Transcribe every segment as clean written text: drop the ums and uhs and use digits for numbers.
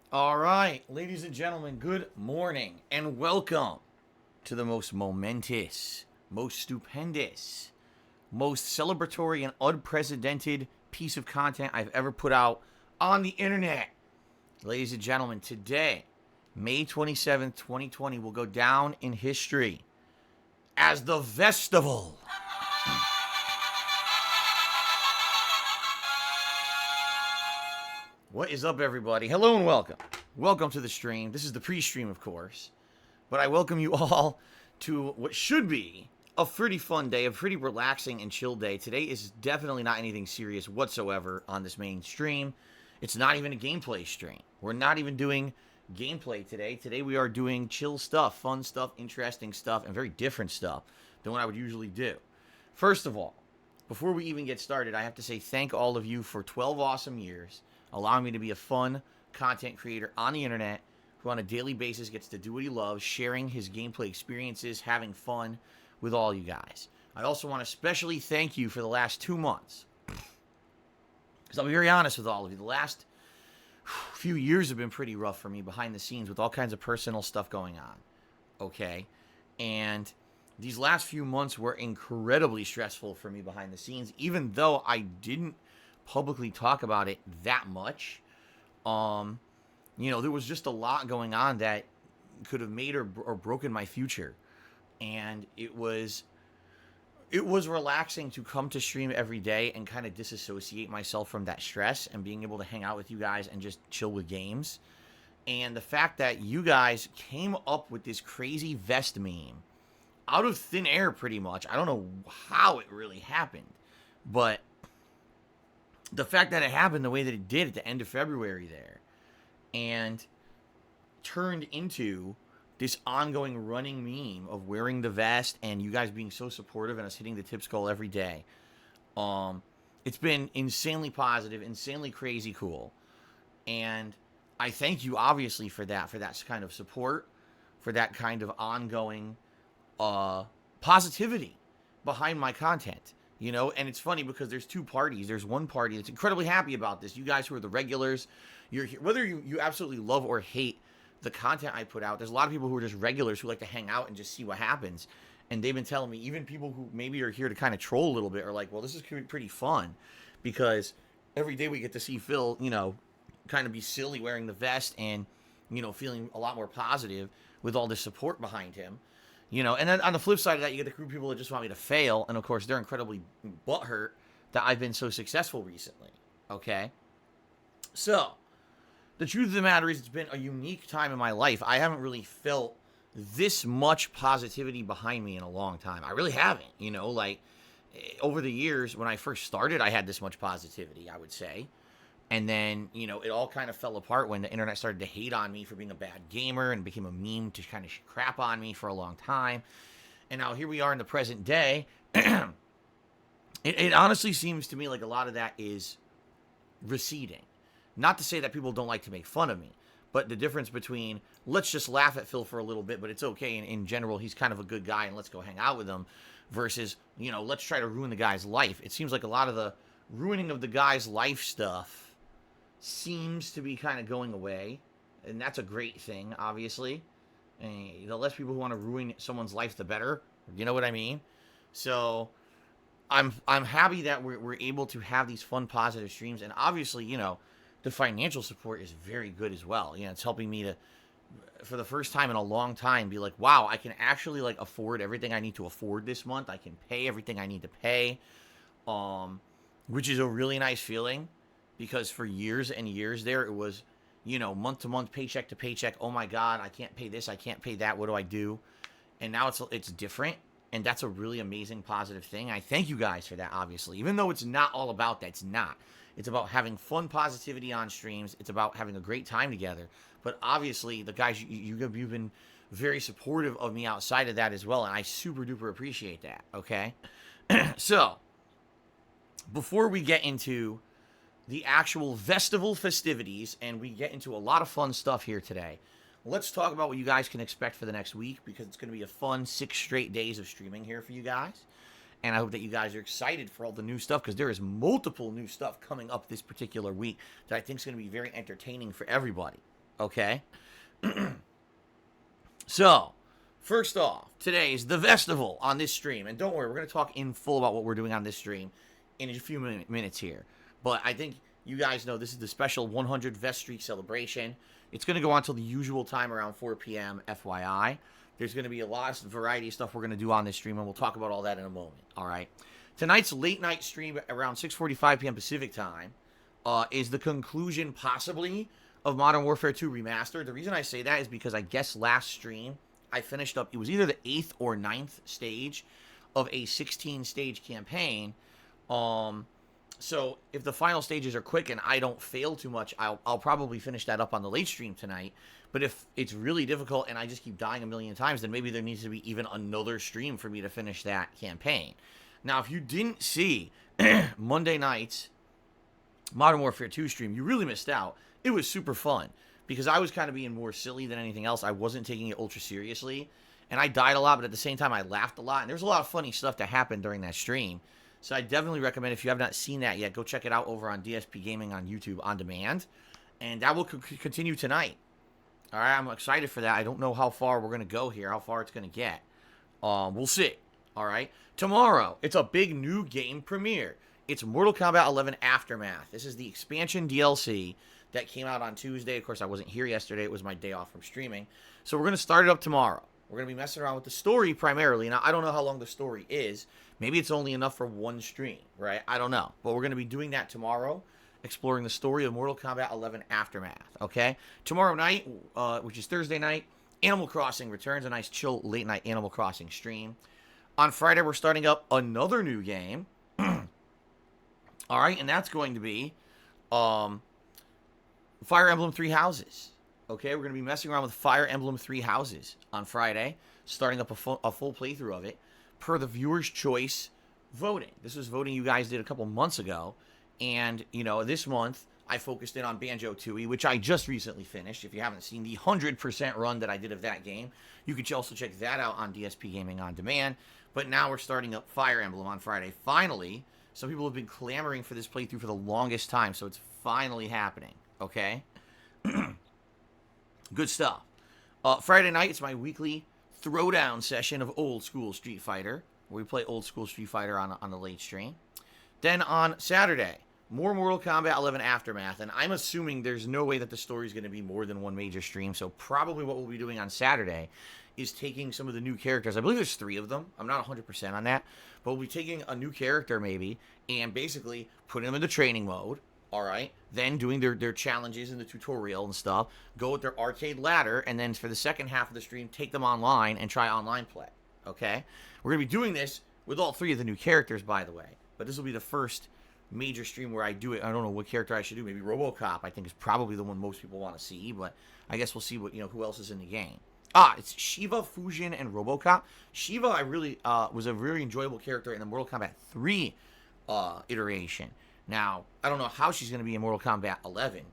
All right, ladies and gentlemen, good morning and welcome to the most momentous, most stupendous, most celebratory and unprecedented piece of content I've ever put out on the internet. Ladies and gentlemen, today, May 27th, 2020, will go down in history as the VESTIVAL. What is up, everybody? Hello and welcome. Welcome to the stream. This is the pre-stream, of course. But I welcome you all to what should be a pretty fun day, a pretty relaxing and chill day. Today is definitely not anything serious whatsoever on this main stream. It's not even a gameplay stream. We're not even doing gameplay today. Today we are doing chill stuff, fun stuff, interesting stuff, and very different stuff than what I would usually do. First of all, before we even get started, I have to say thank all of you for 12 awesome years, allowing me to be a fun content creator on the internet who on a daily basis gets to do what he loves, sharing his gameplay experiences, having fun with all you guys. I also want to especially thank you for the last 2 months. Because I'll be very honest with all of you, the last few years have been pretty rough for me behind the scenes with all kinds of personal stuff going on. Okay? And these last few months were incredibly stressful for me behind the scenes, even though I didn't publicly talk about it that much. There was just a lot going on that could have made or broken my future. And it was relaxing to come to stream every day and kind of disassociate myself from that stress and being able to hang out with you guys and just chill with games. And the fact that you guys came up with this crazy vest meme out of thin air pretty much. I don't know how it really happened, but the fact that it happened the way that it did at the end of February there and turned into this ongoing running meme of wearing the vest and you guys being so supportive and us hitting the tips goal every day. It's been insanely positive, insanely crazy cool. And I thank you obviously for that kind of support, for that kind of ongoing positivity behind my content. And it's funny because there's two parties. There's one party that's incredibly happy about this. You guys who are the regulars, you're here, whether you absolutely love or hate the content I put out, there's a lot of people who are just regulars who like to hang out and just see what happens. And they've been telling me, even people who maybe are here to kind of troll a little bit are like, well, this is pretty fun because every day we get to see Phil, kind of be silly wearing the vest and, feeling a lot more positive with all this support behind him. And then on the flip side of that, you get the group of people that just want me to fail. And of course, they're incredibly butthurt that I've been so successful recently. Okay? So, the truth of the matter is, it's been a unique time in my life. I haven't really felt this much positivity behind me in a long time. I really haven't. Over the years, when I first started, I had this much positivity, I would say. And then, it all kind of fell apart when the internet started to hate on me for being a bad gamer and became a meme to kind of crap on me for a long time. And now here we are in the present day. It honestly seems to me like a lot of that is receding. Not to say that people don't like to make fun of me, but the difference between let's just laugh at Phil for a little bit, but it's okay. And in general, he's kind of a good guy and let's go hang out with him versus, let's try to ruin the guy's life. It seems like a lot of the ruining of the guy's life stuff seems to be kind of going away, and that's a great thing, obviously. And the less people who want to ruin someone's life, the better. You know what I mean? So I'm happy that we're able to have these fun, positive streams, and obviously, the financial support is very good as well. It's helping me to, for the first time in a long time, be like, wow, I can actually afford everything I need to afford this month. I can pay everything I need to pay, which is a really nice feeling. Because for years and years there, it was, month to month, paycheck to paycheck. Oh my God, I can't pay this, I can't pay that. What do I do? And now it's different, and that's a really amazing, positive thing. I thank you guys for that, obviously. Even though it's not all about that, it's not. It's about having fun, positivity on streams. It's about having a great time together. But obviously, the guys, you've been very supportive of me outside of that as well, and I super duper appreciate that. Okay, so before we get into the actual VESTIVAL festivities, and we get into a lot of fun stuff here today. Let's talk about what you guys can expect for the next week, because it's going to be a fun 6 straight days of streaming here for you guys. And I hope that you guys are excited for all the new stuff, because there is multiple new stuff coming up this particular week that I think is going to be very entertaining for everybody. Okay? So, first off, today is the Vestival on this stream. And don't worry, we're going to talk in full about what we're doing on this stream in a few minutes here. But I think you guys know this is the special 100 Vest Streak celebration. It's going to go on until the usual time around 4 p.m., FYI. There's going to be a lot of variety of stuff we're going to do on this stream, and we'll talk about all that in a moment, all right? Tonight's late-night stream around 6:45 p.m. Pacific time is the conclusion, possibly, of Modern Warfare 2 Remastered. The reason I say that is because I guess last stream I finished up, it was either the 8th or 9th stage of a 16-stage campaign. So if the final stages are quick and I don't fail too much, I'll probably finish that up on the late stream tonight. But if it's really difficult and I just keep dying a million times, then maybe there needs to be even another stream for me to finish that campaign. Now, if you didn't see Monday night's Modern Warfare 2 stream, you really missed out. It was super fun because I was kind of being more silly than anything else. I wasn't taking it ultra seriously, and I died a lot, but at the same time, I laughed a lot. And there's a lot of funny stuff that happened during that stream. So I definitely recommend, if you have not seen that yet, go check it out over on DSPGaming on YouTube on demand. And that will continue tonight. All right, I'm excited for that. I don't know how far we're going to go here, how far it's going to get. We'll see. All right. Tomorrow, it's a big new game premiere. It's Mortal Kombat 11 Aftermath. This is the expansion DLC that came out on Tuesday. Of course, I wasn't here yesterday. It was my day off from streaming. So we're going to start it up tomorrow. We're going to be messing around with the story primarily. Now, I don't know how long the story is. Maybe it's only enough for one stream, right? I don't know. But we're going to be doing that tomorrow, exploring the story of Mortal Kombat 11 Aftermath, okay? Tomorrow night, which is Thursday night, Animal Crossing returns. A nice, chill, late-night Animal Crossing stream. On Friday, we're starting up another new game. All right, and that's going to be Fire Emblem Three Houses. Okay, we're going to be messing around with Fire Emblem Three Houses on Friday, starting up a full playthrough of it, per the viewer's choice voting. This was voting you guys did a couple months ago, and, you know, this month, I focused in on Banjo-Tooie, which I just recently finished. If you haven't seen the 100% run that I did of that game, you could also check that out on DSP Gaming on demand. But now we're starting up Fire Emblem on Friday. Finally, some people have been clamoring for this playthrough for the longest time, so it's finally happening, okay? Good stuff. Friday night, it's my weekly throwdown session of old school Street Fighter, where we play old school Street Fighter on the late stream. Then on Saturday, more Mortal Kombat 11 Aftermath, and I'm assuming there's no way that the story is going to be more than one major stream, so probably what we'll be doing on Saturday is taking some of the new characters. I believe there's 3 of them. I'm not 100% on that, but we'll be taking a new character maybe and basically putting them into training mode, all right? Then doing their challenges in the tutorial and stuff, go with their arcade ladder, and then for the second half of the stream, take them online and try online play, okay? We're going to be doing this with all 3 of the new characters, by the way, but this will be the first major stream where I do it. I don't know what character I should do. Maybe RoboCop, I think, is probably the one most people want to see, but I guess we'll see what, who else is in the game. It's Shiva, Fujin, and RoboCop. Shiva, I really was a very enjoyable character in the Mortal Kombat 3 iteration. Now, I don't know how she's going to be in Mortal Kombat 11,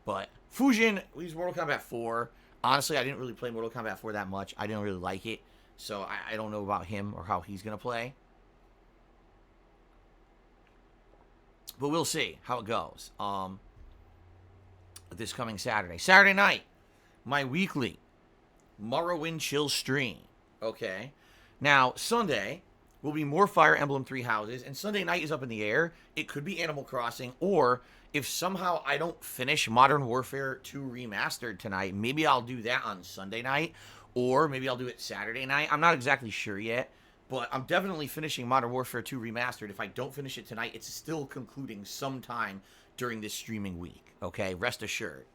but Fujin, we use Mortal Kombat 4. Honestly, I didn't really play Mortal Kombat 4 that much. I didn't really like it, so I don't know about him or how he's going to play. But we'll see how it goes this coming Saturday. Saturday night, my weekly Morrowind Chill stream. Okay. Now, Sunday will be more Fire Emblem Three Houses, and Sunday night is up in the air. It could be Animal Crossing, or if somehow I don't finish Modern Warfare 2 Remastered tonight, maybe I'll do that on Sunday night, or maybe I'll do it Saturday night. I'm not exactly sure yet, but I'm definitely finishing Modern Warfare 2 Remastered. If I don't finish it tonight, it's still concluding sometime during this streaming week, okay? Rest assured.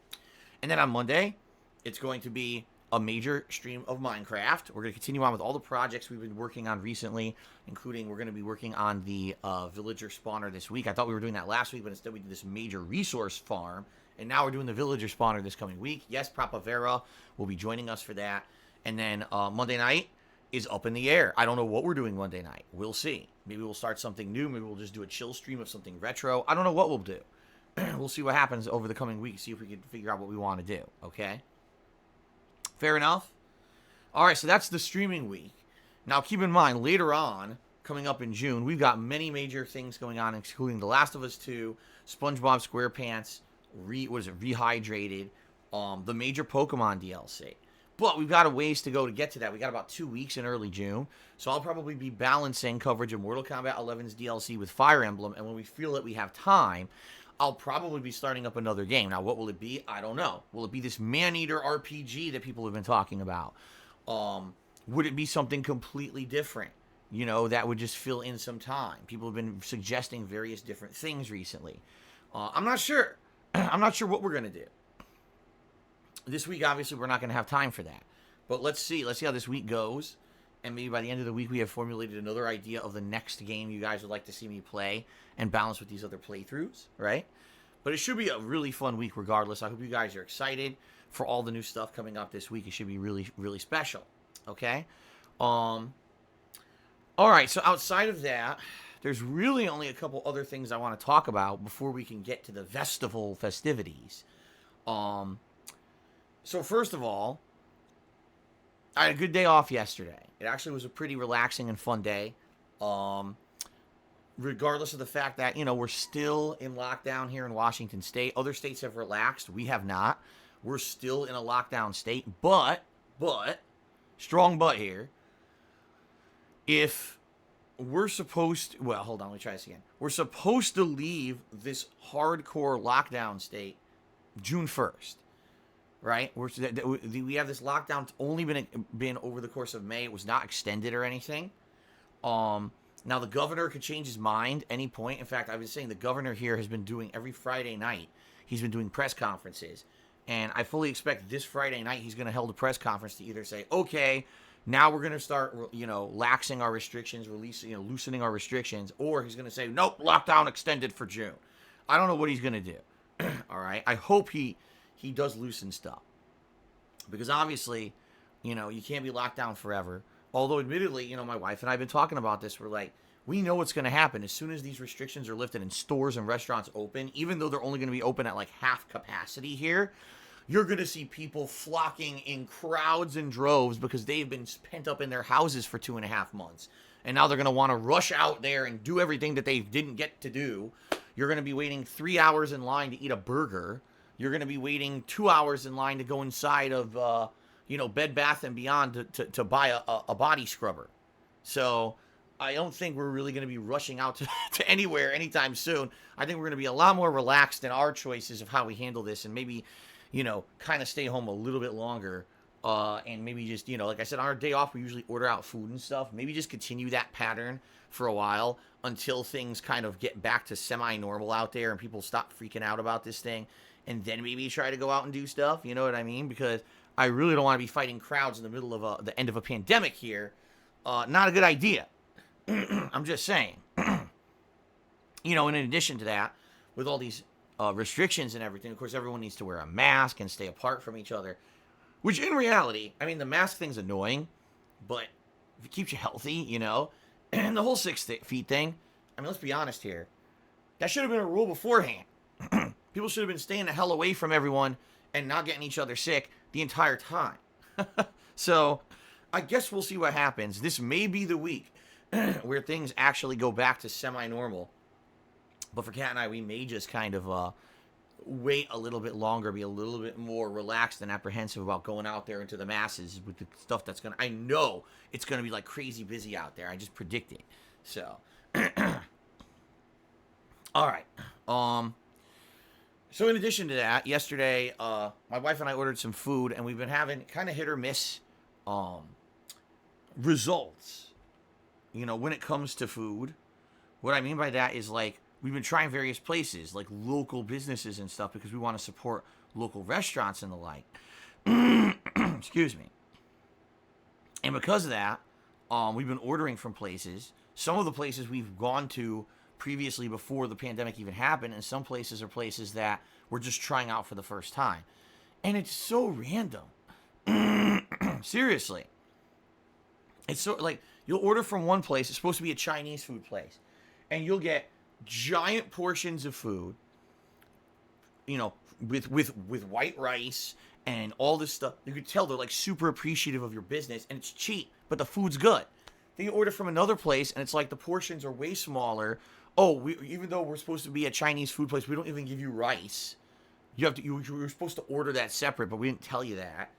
And then on Monday, it's going to be a major stream of Minecraft. We're going to continue on with all the projects we've been working on recently, including we're going to be working on the villager spawner this week. I thought we were doing that last week, but instead we did this major resource farm, and now we're doing the villager spawner this coming week. Yes, Propavera will be joining us for that. And then Monday night is up in the air. I don't know what we're doing Monday night. We'll see. Maybe we'll start something new. Maybe we'll just do a chill stream of something retro. I don't know what we'll do. We'll see what happens over the coming week, see if we can figure out what we want to do, okay? Fair enough? All right, so that's the streaming week. Now, keep in mind, later on, coming up in June, we've got many major things going on, including The Last of Us 2, SpongeBob SquarePants, Rehydrated, the major Pokemon DLC. But we've got a ways to go to get to that. We got about 2 weeks in early June. So I'll probably be balancing coverage of Mortal Kombat 11's DLC with Fire Emblem. And when we feel that we have time, I'll probably be starting up another game. Now, what will it be? I don't know. Will it be this Man-Eater RPG that people have been talking about? Would it be something completely different? That would just fill in some time. People have been suggesting various different things recently. I'm not sure. I'm not sure what we're going to do. This week, obviously, we're not going to have time for that. But let's see. Let's see how this week goes. And maybe by the end of the week, we have formulated another idea of the next game you guys would like to see me play and balance with these other playthroughs, right? But it should be a really fun week regardless. I hope you guys are excited for all the new stuff coming up this week. It should be really, really special, okay? All right, so outside of that, there's really only a couple other things I want to talk about before we can get to the VESTIVAL festivities. So first of all, I had a good day off yesterday. It actually was a pretty relaxing and fun day. Regardless of the fact that, we're still in lockdown here in Washington State. Other states have relaxed. We have not. We're still in a lockdown state. But, strong but here. If we're supposed to, well, hold on, let me try this again. We're supposed to leave this hardcore lockdown state June 1st. Right? We have this lockdown. It's only been over the course of May. It was not extended or anything. Now, the governor could change his mind any point. In fact, I was saying the governor here has been doing every Friday night. He's been doing press conferences. And I fully expect this Friday night he's going to hold a press conference to either say, okay, now we're going to start, laxing our restrictions, loosening our restrictions. Or he's going to say, nope, lockdown extended for June. I don't know what he's going to do. All right? I hope he does loosen stuff. Because obviously, you can't be locked down forever. Although admittedly, my wife and I have been talking about this. We're like, we know what's going to happen. As soon as these restrictions are lifted and stores and restaurants open, even though they're only going to be open at like half capacity here, you're going to see people flocking in crowds and droves because they've been pent up in their houses for 2.5 months. And now they're going to want to rush out there and do everything that they didn't get to do. You're going to be waiting 3 hours in line to eat a burger. You're going to be waiting 2 hours in line to go inside of, Bed Bath & Beyond to buy a body scrubber. So I don't think we're really going to be rushing out to anywhere anytime soon. I think we're going to be a lot more relaxed in our choices of how we handle this and maybe, kind of stay home a little bit longer. And maybe just, like I said, on our day off, we usually order out food and stuff. Maybe just continue that pattern for a while until things kind of get back to semi-normal out there and people stop freaking out about this thing. And then maybe try to go out and do stuff, you know what I mean? Because I really don't want to be fighting crowds in the middle of the end of a pandemic here. Not a good idea. I'm just saying. In addition to that, with all these restrictions and everything, of course, everyone needs to wear a mask and stay apart from each other. Which in reality, I mean, the mask thing's annoying, but if it keeps you healthy, and the whole 6 feet thing, I mean, let's be honest here. That should have been a rule beforehand. People should have been staying the hell away from everyone and not getting each other sick the entire time. So, I guess we'll see what happens. This may be the week where things actually go back to semi-normal. But for Kat and I, we may just kind of wait a little bit longer, be a little bit more relaxed and apprehensive about going out there into the masses with the stuff that's going to... I know it's going to be like crazy busy out there. I just predict it. So, all right. So in addition to that, yesterday, my wife and I ordered some food, and we've been having kind of hit or miss results, when it comes to food. What I mean by that is, like, we've been trying various places, like local businesses and stuff, because we want to support local restaurants and the like. Excuse me. And because of that, we've been ordering from places. Some of the places we've gone to previously before the pandemic even happened, and some places are places that we're just trying out for the first time. And it's so random. Seriously. It's so, like, you'll order from one place, it's supposed to be a Chinese food place, and you'll get giant portions of food, with white rice and all this stuff. You could tell they're, like, super appreciative of your business, and it's cheap, but the food's good. Then you order from another place, and it's like the portions are way smaller. Oh, even though we're supposed to be a Chinese food place, we don't even give you rice. You were supposed to order that separate, but we didn't tell you that.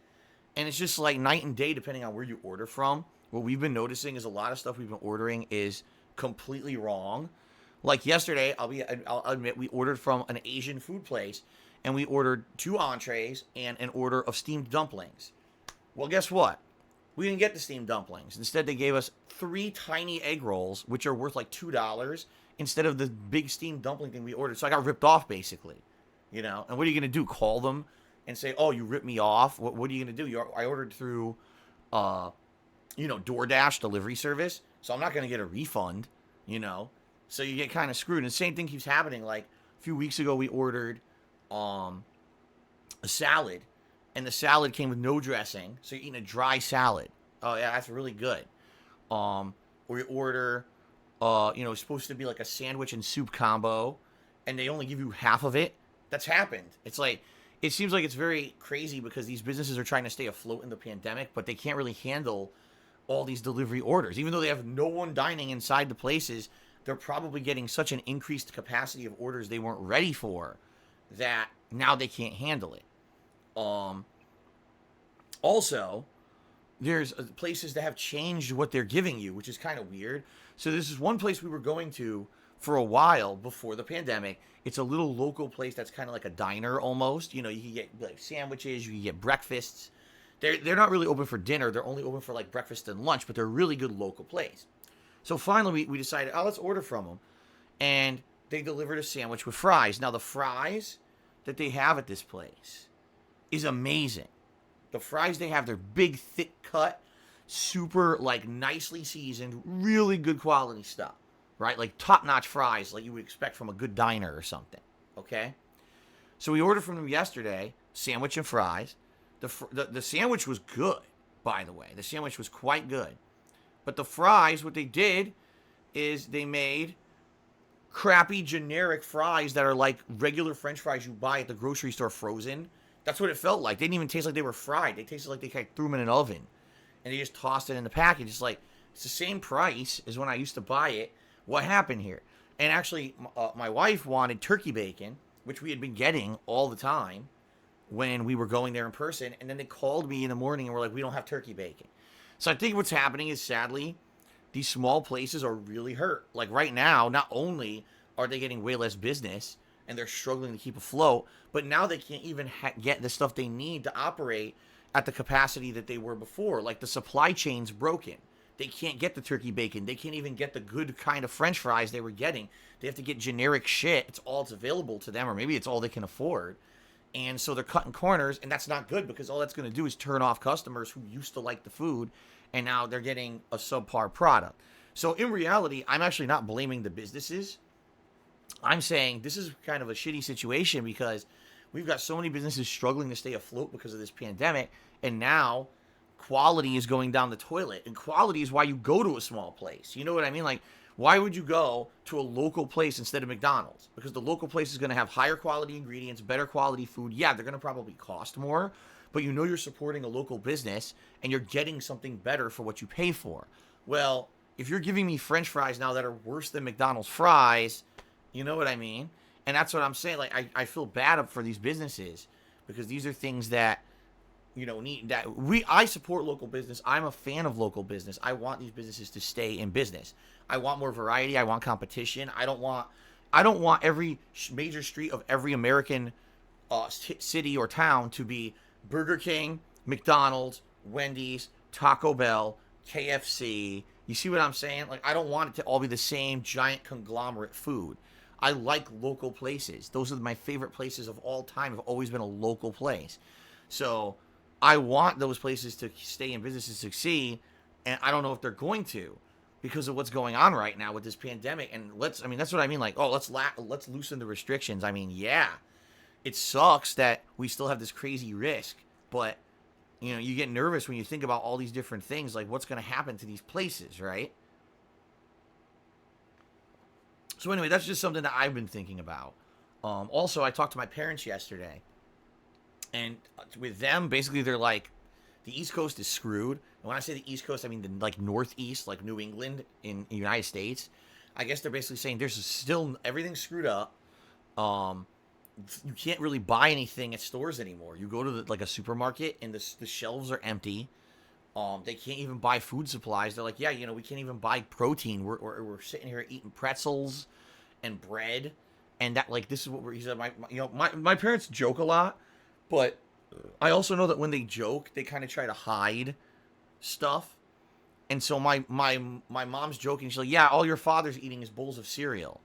And it's just like night and day depending on where you order from. What we've been noticing is a lot of stuff we've been ordering is completely wrong. Like yesterday, I'll admit we ordered from an Asian food place, and we ordered 2 entrees and an order of steamed dumplings. Well, guess what? We didn't get the steamed dumplings. Instead, they gave us 3 tiny egg rolls, which are worth like $2, instead of the big steamed dumpling thing we ordered. So I got ripped off, basically. You know, and what are you going to do? Call them and say, oh, you ripped me off? What are you going to do? I ordered through, DoorDash delivery service, so I'm not going to get a refund, you know? So you get kind of screwed. And the same thing keeps happening. Like, a few weeks ago, we ordered a salad, and the salad came with no dressing, so you're eating a dry salad. Oh, yeah, that's really good. Or you order, it's supposed to be like a sandwich and soup combo, and they only give you half of it. That's happened. It's like, it seems like it's very crazy because these businesses are trying to stay afloat in the pandemic, but they can't really handle all these delivery orders. Even though they have no one dining inside the places, they're probably getting such an increased capacity of orders they weren't ready for that now they can't handle it. Also, there's places that have changed what they're giving you, which is kind of weird. So this is one place we were going to for a while before the pandemic. It's a little local place that's kind of like a diner almost. You know, you can get like sandwiches, you can get breakfasts. They're not really open for dinner. They're only open for like breakfast and lunch, but they're a really good local place. So finally we decided, let's order from them. And they delivered a sandwich with fries. Now the fries that they have at this place is amazing. The fries they have, they're big, thick cut, super like nicely seasoned, really good quality stuff. Right? Like top-notch fries like you would expect from a good diner or something. Okay? So we ordered from them yesterday, sandwich and fries. The sandwich was good, by the way. The sandwich was quite good. But the fries, what they did is they made crappy generic fries that are like regular French fries you buy at the grocery store frozen. That's what it felt like. They didn't even taste like they were fried. They tasted like they kind of threw them in an oven. And they just tossed it in the package. It's like, it's the same price as when I used to buy it. What happened here? And actually, my wife wanted turkey bacon, which we had been getting all the time when we were going there in person. And then they called me in the morning and were like, we don't have turkey bacon. So I think what's happening is, sadly, these small places are really hurt. Like right now, not only are they getting way less business and they're struggling to keep afloat, but now they can't even get the stuff they need to operate at the capacity that they were before. Like the supply chain's broken. They can't get the turkey bacon. They can't even get the good kind of French fries they were getting. They have to get generic shit. It's all that's available to them, or maybe it's all they can afford. And so they're cutting corners, and that's not good because all that's going to do is turn off customers who used to like the food, and now they're getting a subpar product. So in reality, I'm actually not blaming the businesses. I'm saying this is kind of a shitty situation because we've got so many businesses struggling to stay afloat because of this pandemic, and now quality is going down the toilet. And quality is why you go to a small place. You know what I mean? Like, why would you go to a local place instead of McDonald's? Because the local place is going to have higher quality ingredients, better quality food. Yeah, they're going to probably cost more, but you know you're supporting a local business and you're getting something better for what you pay for. Well, if you're giving me French fries now that are worse than McDonald's fries, you know what I mean? And that's what I'm saying. Like, I feel bad for these businesses because these are things that, I support local business. I'm a fan of local business. I want these businesses to stay in business. I want more variety. I want competition. I don't want every major street of every American city or town to be Burger King, McDonald's, Wendy's, Taco Bell, KFC. You see what I'm saying? Like, I don't want it to all be the same giant conglomerate food. I like local places. Those are my favorite places of all time. Have always been a local place. So I want those places to stay in business and succeed, and I don't know if they're going to because of what's going on right now with this pandemic. And that's what I mean. Like, let's loosen the restrictions. I mean, yeah, it sucks that we still have this crazy risk, but you get nervous when you think about all these different things, like what's going to happen to these places, right? So anyway, that's just something that I've been thinking about. Also, I talked to my parents yesterday. And with them, basically, they're like, the East Coast is screwed. And when I say the East Coast, I mean the like Northeast, like New England in the United States. I guess they're basically saying there's still everything's screwed up. you can't really buy anything at stores anymore. You go to like a supermarket and the shelves are empty. They can't even buy food supplies. They're like, yeah, we can't even buy protein. We're sitting here eating pretzels and bread, and that like this is what he said. My parents joke a lot, but I also know that when they joke, they kind of try to hide stuff. And so my mom's joking. She's like, yeah, all your father's eating is bowls of cereal.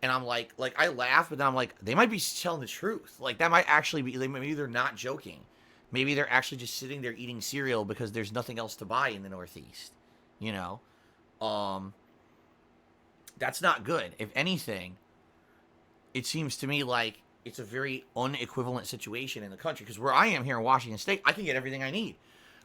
And I'm like I laugh, but then I'm like, they might be telling the truth. Like that might actually be. Maybe they're not joking. Maybe they're actually just sitting there eating cereal because there's nothing else to buy in the Northeast. You know, that's not good. If anything, it seems to me like it's a very unequivalent situation in the country. Because where I am here in Washington State, I can get everything I need.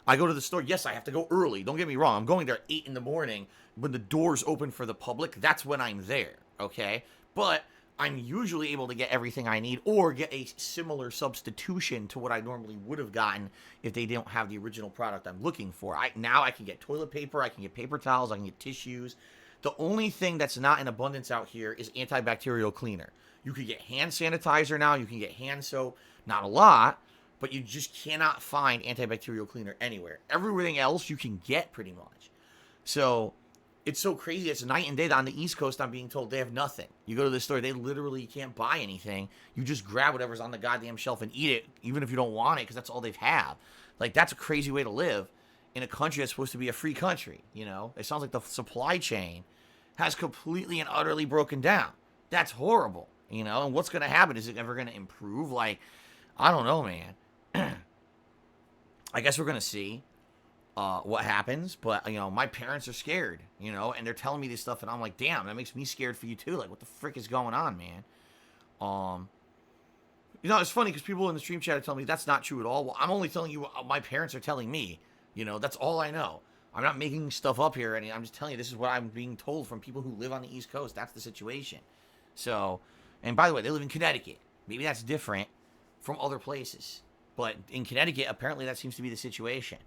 I go to the store. Yes, I have to go early. Don't get me wrong. I'm going there at 8 in the morning when the doors open for the public. That's when I'm there. Okay. But I'm usually able to get everything I need or get a similar substitution to what I normally would have gotten if they don't have the original product I'm looking for. Now I can get toilet paper, I can get paper towels, I can get tissues. The only thing that's not in abundance out here is antibacterial cleaner. You can get hand sanitizer now, you can get hand soap, not a lot, but you just cannot find antibacterial cleaner anywhere. Everything else you can get pretty much. So it's so crazy. It's night and day. On the East Coast, I'm being told they have nothing. You go to the store, they literally can't buy anything. You just grab whatever's on the goddamn shelf and eat it, even if you don't want it, because that's all they have. Like, that's a crazy way to live in a country that's supposed to be a free country, It sounds like the supply chain has completely and utterly broken down. That's horrible, And what's going to happen? Is it ever going to improve? Like, I don't know, man. I guess we're going to see. What happens, but my parents are scared, and they're telling me this stuff, and I'm like, damn, that makes me scared for you too. Like, what the frick is going on, man? It's funny because people in the stream chat are telling me that's not true at all. Well, I'm only telling you what my parents are telling me. That's all I know. I'm not making stuff up here, and I'm just telling you this is what I'm being told from people who live on the East Coast. That's the situation. So, and by the way, they live in Connecticut. Maybe that's different from other places, but in Connecticut, apparently that seems to be the situation.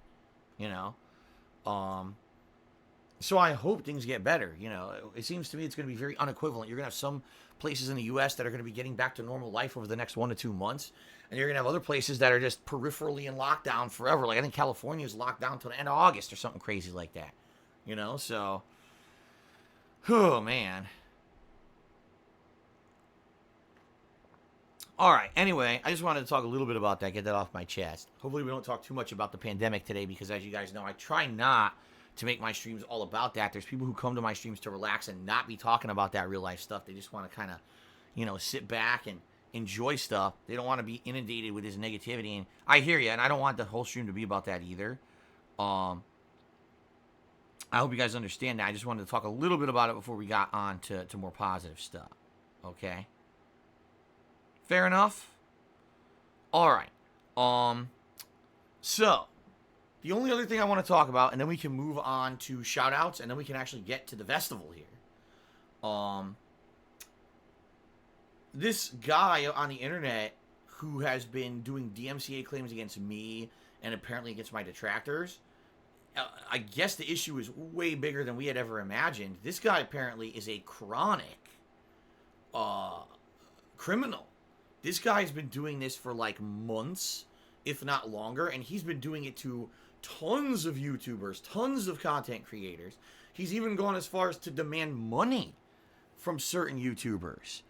So I hope things get better. It seems to me it's going to be very unequivalent. You're going to have some places in the U.S. that are going to be getting back to normal life over the next 1 to 2 months, and you're going to have other places that are just peripherally in lockdown forever. Like I think California is locked down until the end of August or something crazy like that. So, oh man. All right. Anyway, I just wanted to talk a little bit about that, get that off my chest. Hopefully we don't talk too much about the pandemic today because, as you guys know, I try not to make my streams all about that. There's people who come to my streams to relax and not be talking about that real life stuff. They just want to kind of, sit back and enjoy stuff. They don't want to be inundated with this negativity. And I hear you, and I don't want the whole stream to be about that either. I hope you guys understand that. I just wanted to talk a little bit about it before we got on to more positive stuff. Okay? Fair enough? Alright. So, the only other thing I want to talk about, and then we can move on to shoutouts, and then we can actually get to the festival here. This guy on the internet who has been doing DMCA claims against me and apparently against my detractors, I guess the issue is way bigger than we had ever imagined. This guy apparently is a chronic criminal. This guy's been doing this for like months, if not longer, and he's been doing it to tons of YouTubers, tons of content creators. He's even gone as far as to demand money from certain YouTubers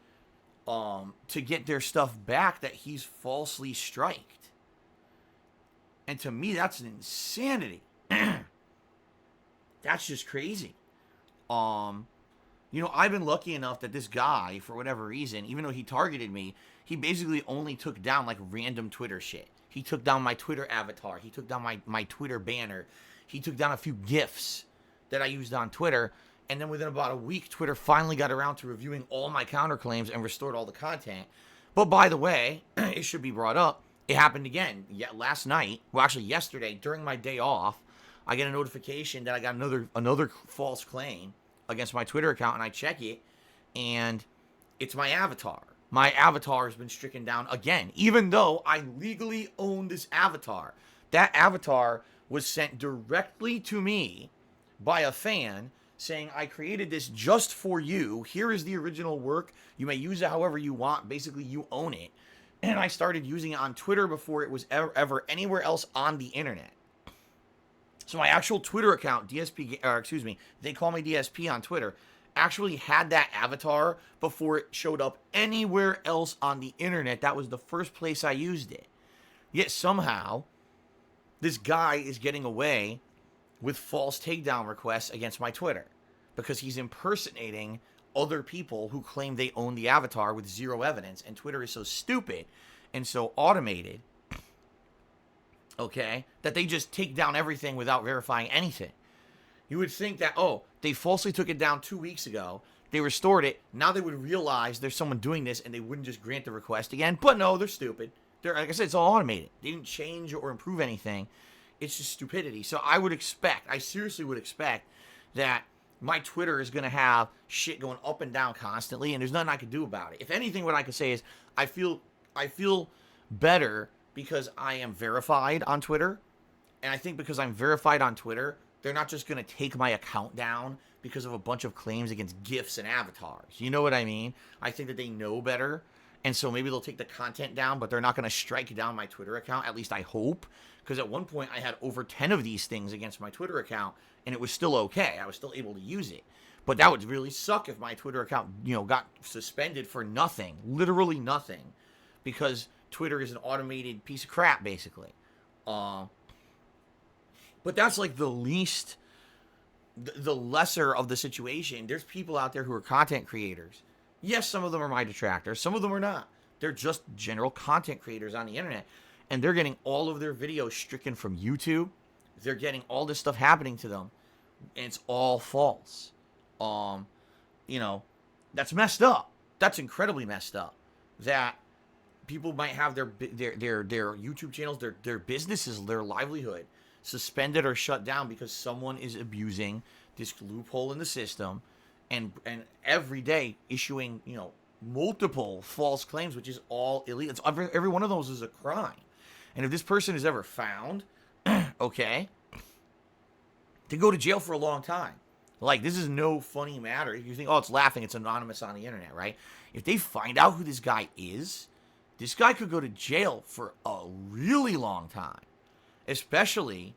to get their stuff back that he's falsely striked. And to me, that's an insanity. That's just crazy. I've been lucky enough that this guy, for whatever reason, even though he targeted me, he basically only took down like random Twitter shit. He took down my Twitter avatar. He took down my Twitter banner. He took down a few GIFs that I used on Twitter. And then within about a week, Twitter finally got around to reviewing all my counterclaims and restored all the content. But by the way, it should be brought up, it happened again. Last night, well actually yesterday, during my day off, I get a notification that I got another false claim against my Twitter account, and I check it, and it's my avatar. My avatar has been stricken down again, even though I legally own this avatar. That avatar was sent directly to me by a fan saying, I created this just for you. Here is the original work. You may use it however you want. Basically, you own it. And I started using it on Twitter before it was ever anywhere else on the internet. So my actual Twitter account, they call me DSP on Twitter, actually had that avatar before it showed up anywhere else on the internet. That was the first place I used it. Yet somehow, this guy is getting away with false takedown requests against my Twitter because he's impersonating other people who claim they own the avatar with zero evidence. And Twitter is so stupid and so automated, okay, that they just take down everything without verifying anything. You would think that, oh, they falsely took it down 2 weeks ago, they restored it, now they would realize there's someone doing this and they wouldn't just grant the request again. But no, they're stupid. Like I said, it's all automated. They didn't change or improve anything. It's just stupidity. So I seriously would expect that my Twitter is going to have shit going up and down constantly, and there's nothing I can do about it. If anything, what I could say is I feel better because I am verified on Twitter. And I think because I'm verified on Twitter, they're not just going to take my account down because of a bunch of claims against GIFs and avatars. You know what I mean? I think that they know better. And so maybe they'll take the content down, but they're not going to strike down my Twitter account. At least I hope. Because at one point I had over 10 of these things against my Twitter account, and it was still okay. I was still able to use it. But that would really suck if my Twitter account, got suspended for nothing. Literally nothing. Because Twitter is an automated piece of crap, basically. But that's like the lesser of the situation. There's people out there who are content creators. Yes, some of them are my detractors. Some of them are not. They're just general content creators on the internet. And they're getting all of their videos stricken from YouTube. They're getting all this stuff happening to them. And it's all false. That's messed up. That's incredibly messed up. That people might have their YouTube channels, their businesses, their livelihood suspended or shut down because someone is abusing this loophole in the system and every day issuing, multiple false claims, which is all illegal. Every one of those is a crime. And if this person is ever found, okay, they go to jail for a long time. Like, this is no funny matter. You think, oh, it's laughing, it's anonymous on the internet, right? If they find out who this guy is, this guy could go to jail for a really long time. Especially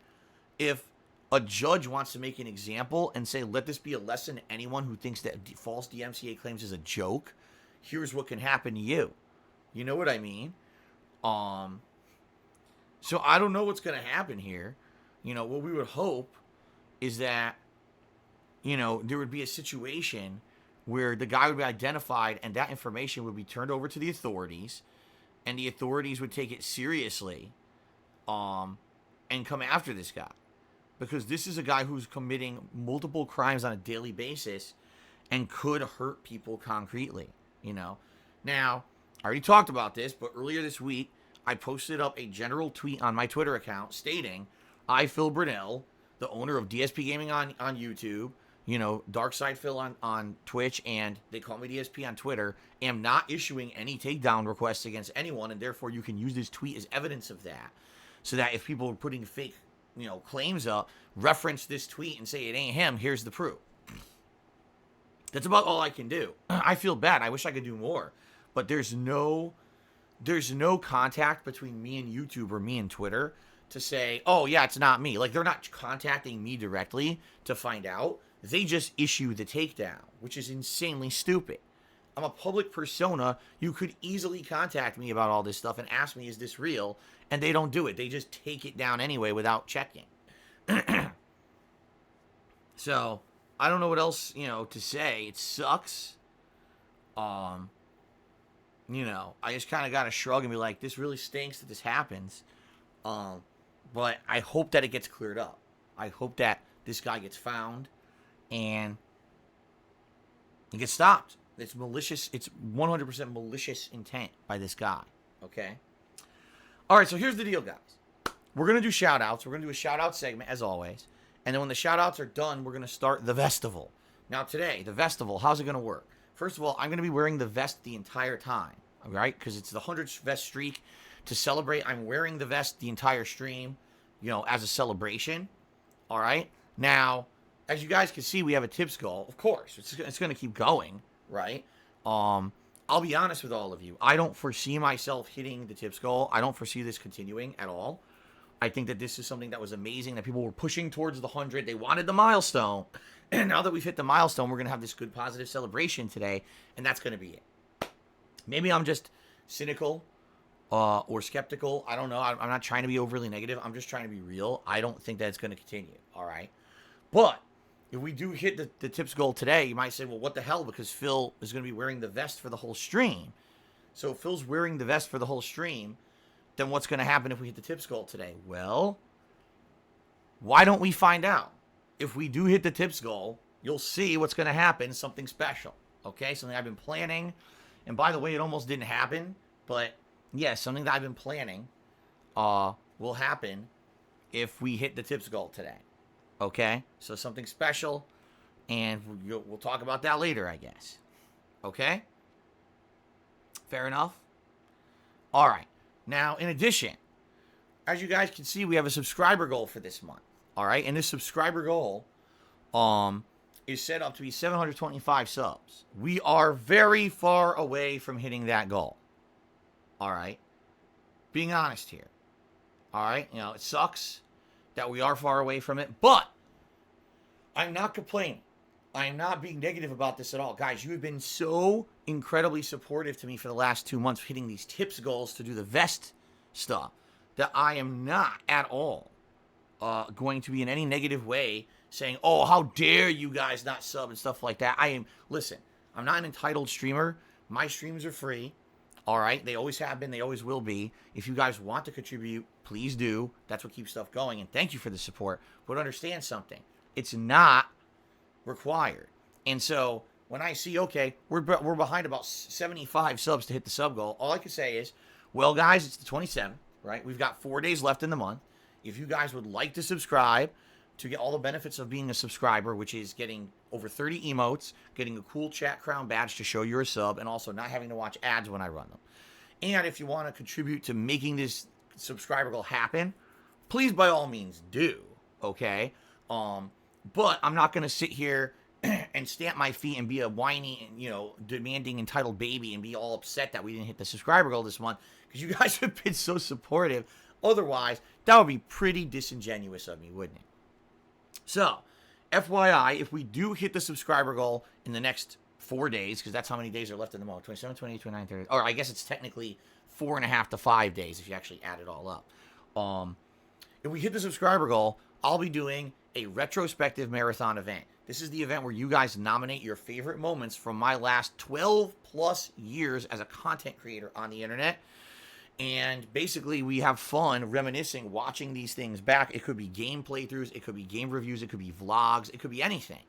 if a judge wants to make an example and say, let this be a lesson to anyone who thinks that false DMCA claims is a joke. Here's what can happen to you. You know what I mean? So I don't know what's going to happen here. What we would hope is that, there would be a situation where the guy would be identified and that information would be turned over to the authorities and the authorities would take it seriously and come after this guy. Because this is a guy who's committing multiple crimes on a daily basis and could hurt people concretely, Now, I already talked about this, but earlier this week, I posted up a general tweet on my Twitter account stating, I, Phil Brunell, the owner of DSPGaming on YouTube, Darkside Phil on Twitch, and they call me DSP on Twitter, am not issuing any takedown requests against anyone, and therefore you can use this tweet as evidence of that. So that if people are putting fake, claims up, reference this tweet and say it ain't him, here's the proof. That's about all I can do. I feel bad. I wish I could do more. But there's no contact between me and YouTube or me and Twitter to say, oh, yeah, it's not me. Like, they're not contacting me directly to find out. They just issue the takedown, which is insanely stupid. I'm a public persona. You could easily contact me about all this stuff and ask me, is this real? And they don't do it. They just take it down anyway without checking. So, I don't know what else, to say. It sucks. I just kind of got to shrug and be like, this really stinks that this happens. But I hope that it gets cleared up. I hope that this guy gets found and it gets stopped. It's malicious. It's 100% malicious intent by this guy. Okay? All right, so here's the deal, guys. We're going to do shout-outs. We're going to do a shout-out segment, as always. And then when the shout-outs are done, we're going to start the Vestival. Now, today, the Vestival, how's it going to work? First of all, I'm going to be wearing the vest the entire time, all right? Because it's the 100th vest streak. To celebrate, I'm wearing the vest the entire stream, as a celebration, all right? Now, as you guys can see, we have a tips goal. Of course, it's going to keep going, right? I'll be honest with all of you. I don't foresee myself hitting the tips goal. I don't foresee this continuing at all. I think that this is something that was amazing, that people were pushing towards the 100. They wanted the milestone. And now that we've hit the milestone, we're going to have this good, positive celebration today. And that's going to be it. Maybe I'm just cynical or skeptical. I don't know. I'm not trying to be overly negative. I'm just trying to be real. I don't think that it's going to continue. All right. But if we do hit the tips goal today, you might say, well, what the hell? Because Phil is going to be wearing the vest for the whole stream. So if Phil's wearing the vest for the whole stream, then what's going to happen if we hit the tips goal today? Well, why don't we find out? If we do hit the tips goal, you'll see what's going to happen, something special. Okay, something I've been planning. And by the way, it almost didn't happen. But yeah, something that I've been planning will happen if we hit the tips goal today. Okay, so something special. And we'll talk about that later, I guess. Okay? Fair enough? All right. Now, in addition, as you guys can see, we have a subscriber goal for this month. All right, and this subscriber goal is set up to be 725 subs. We are very far away from hitting that goal. All right, being honest here. All right, you know, it sucks that we are far away from it, but I'm not complaining. I am not being negative about this at all. Guys, you have been so incredibly supportive to me for the last 2 months hitting these tips goals to do the vest stuff that I am not at all going to be in any negative way saying, oh, how dare you guys not sub and stuff like that. Listen, I'm not an entitled streamer. My streams are free. All right. They always have been. They always will be. If you guys want to contribute, please do. That's what keeps stuff going. And thank you for the support. But understand something. It's not required. And so when I see, okay, we're behind about 75 subs to hit the sub goal, all I can say is, well, guys, it's the 27th, right? We've got 4 days left in the month. If you guys would like to subscribe to get all the benefits of being a subscriber, which is getting over 30 emotes, getting a cool chat crown badge to show you're a sub, and also not having to watch ads when I run them. And if you want to contribute to making this subscriber goal happen, please by all means do, okay? But I'm not going to sit here and stamp my feet and be a whiny, you know, demanding, entitled baby and be all upset that we didn't hit the subscriber goal this month because you guys have been so supportive. Otherwise, that would be pretty disingenuous of me, wouldn't it? So, FYI, if we do hit the subscriber goal in the next 4 days, because that's how many days are left in the month, 27, 28, 29, 30, or I guess it's technically 4.5 to 5 days if you actually add it all up. If we hit the subscriber goal, I'll be doing a retrospective marathon event. This is the event where you guys nominate your favorite moments from my last 12 plus years as a content creator on the internet. And basically, we have fun reminiscing, watching these things back. It could be game playthroughs, it could be game reviews, it could be vlogs, it could be anything.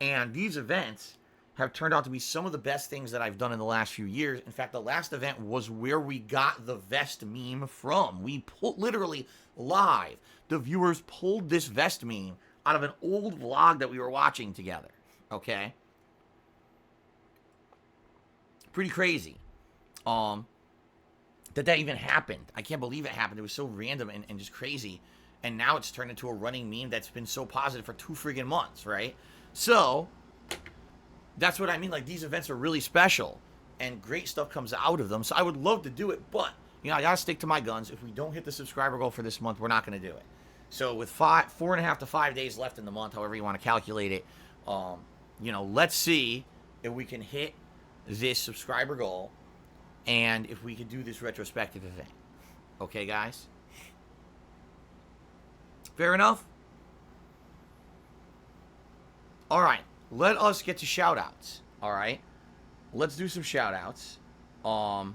And these events have turned out to be some of the best things that I've done in the last few years. In fact, the last event was where we got the vest meme from. We literally live, the viewers pulled this vest meme out of an old vlog that we were watching together. Okay? Pretty crazy. That even happened. I can't believe it happened. It was so random and just crazy. And now it's turned into a running meme that's been so positive for 2 friggin' months, right? So, that's what I mean. Like, these events are really special. And great stuff comes out of them. So I would love to do it. But, you know, I gotta stick to my guns. If we don't hit the subscriber goal for this month, we're not going to do it. So with 4.5 to 5 days left in the month, however you want to calculate it, you know, let's see if we can hit this subscriber goal. And if we could do this retrospective event. Okay, guys? Fair enough? All right. Let us get to shout-outs. All right? Let's do some shout-outs. And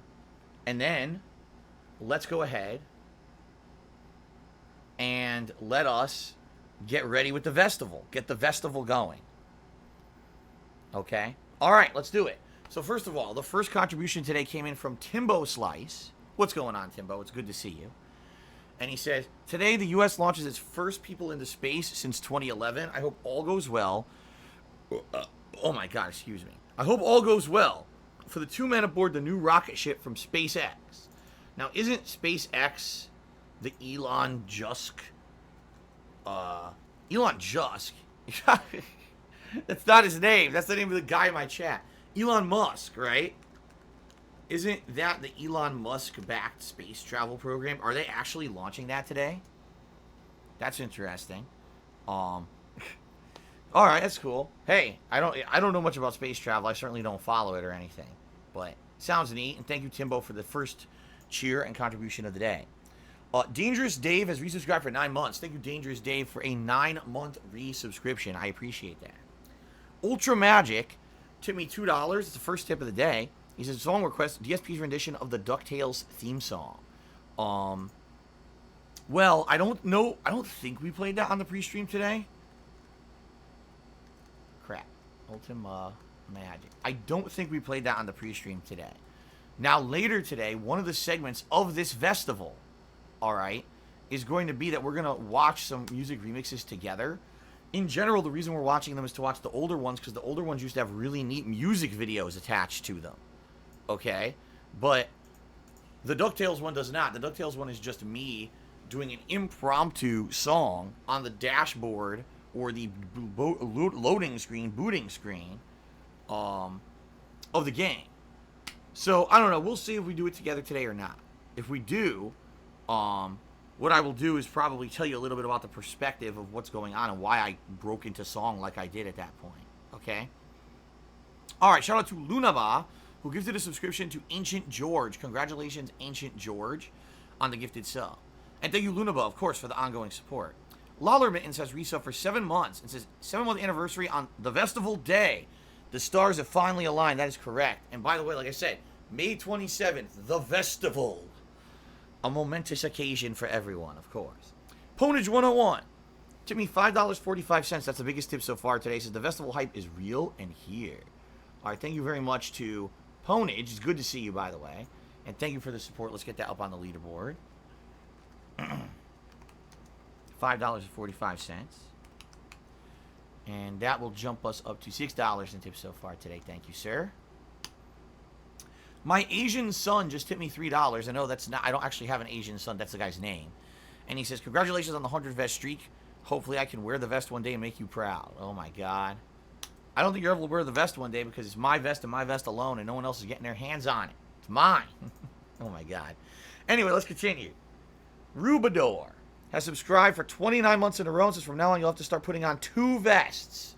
then, let's go ahead and let us get ready with the Vestival. Get the Vestival going. Okay? All right, let's do it. So first of all, the first contribution today came in from Timbo Slice. What's going on, Timbo? It's good to see you. And he says, today the U.S. launches its first people into space since 2011. I hope all goes well. Oh my God, excuse me. I hope all goes well for the 2 men aboard the new rocket ship from SpaceX. Now, isn't SpaceX the Elon Musk? Elon Musk That's not his name. That's the name of the guy in my chat. Elon Musk, right? Isn't that the Elon Musk-backed space travel program? Are they actually launching that today? That's interesting. All right, that's cool. Hey, I don't know much about space travel. I certainly don't follow it or anything, but sounds neat. And thank you, Timbo, for the first cheer and contribution of the day. Dangerous Dave has resubscribed for 9 months. Thank you, Dangerous Dave, for a 9-month resubscription. I appreciate that. Ultra Magic tipped me $2. It's the first tip of the day. He says, song request, DSP's rendition of the DuckTales theme song. Well, I don't know. I don't think we played that on the pre-stream today. Crap. Ultima Magic. I don't think we played that on the pre-stream today. Now, later today, one of the segments of this festival, all right, is going to be that we're going to watch some music remixes together. In general, the reason we're watching them is to watch the older ones, because the older ones used to have really neat music videos attached to them. Okay? But the DuckTales one does not. The DuckTales one is just me doing an impromptu song on the dashboard or the loading screen, booting screen of the game. So, I don't know. We'll see if we do it together today or not. If we do, what I will do is probably tell you a little bit about the perspective of what's going on and why I broke into song like I did at that point. Okay? Alright, shout out to Lunava, who gifted a subscription to Ancient George. Congratulations, Ancient George, on the gifted sub. And thank you, Lunava, of course, for the ongoing support. Lawler Mittens has resub for 7 months and says, 7-month anniversary on the Festival Day. The stars have finally aligned. That is correct. And by the way, like I said, May 27th, the Festival. A momentous occasion for everyone, of course. Ponage 101. Tipped me $5.45. That's the biggest tip so far today. Says the festival hype is real and here. All right, thank you very much to Ponage. It's good to see you, by the way. And thank you for the support. Let's get that up on the leaderboard. $5.45. And that will jump us up to $6 in tips so far today. Thank you, sir. My Asian son just tipped me $3. I know that's not, I don't actually have an Asian son. That's the guy's name. And he says, congratulations on the 100 vest streak. Hopefully I can wear the vest one day and make you proud. Oh my God. I don't think you're able to wear the vest one day because it's my vest and my vest alone and no one else is getting their hands on it. It's mine. Oh my God. Anyway, let's continue. Rubador has subscribed for 29 months in a row. Says from now on you'll have to start putting on 2 vests.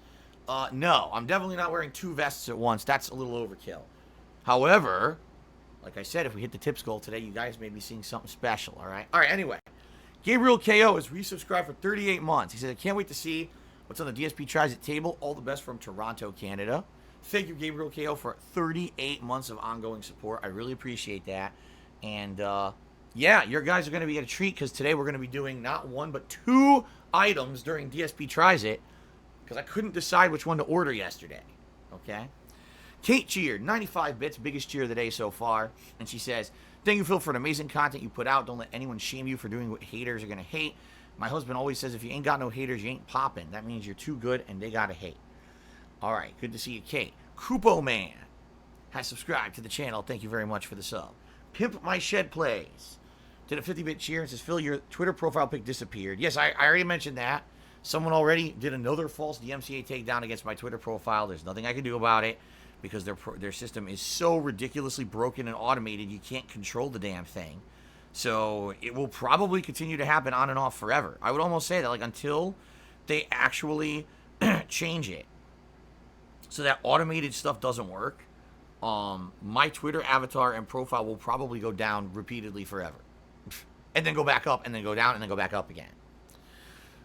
No, I'm definitely not wearing 2 vests at once. That's a little overkill. However, like I said, if we hit the tips goal today, you guys may be seeing something special, all right? All right, anyway. Gabriel KO has resubscribed for 38 months. He said, I can't wait to see what's on the DSP Tries It table. All the best from Toronto, Canada. Thank you, Gabriel KO, for 38 months of ongoing support. I really appreciate that. And, yeah, your guys are going to be at a treat because today we're going to be doing not 1 but 2 items during DSP Tries It because I couldn't decide which one to order yesterday, okay? Kate cheered, 95 bits, biggest cheer of the day so far. And she says, thank you, Phil, for the amazing content you put out. Don't let anyone shame you for doing what haters are going to hate. My husband always says, if you ain't got no haters, you ain't popping. That means you're too good and they got to hate. All right, good to see you, Kate. Kupo Man has subscribed to the channel. Thank you very much for the sub. Pimp My Shed Plays did a 50-bit cheer and says, Phil, your Twitter profile pic disappeared. Yes, I already mentioned that. Someone already did another false DMCA takedown against my Twitter profile. There's nothing I can do about it. Because their system is so ridiculously broken and automated, you can't control the damn thing. So it will probably continue to happen on and off forever. I would almost say that, like, until they actually change it so that automated stuff doesn't work, my Twitter avatar and profile will probably go down repeatedly forever. And then go back up, and then go down, and then go back up again.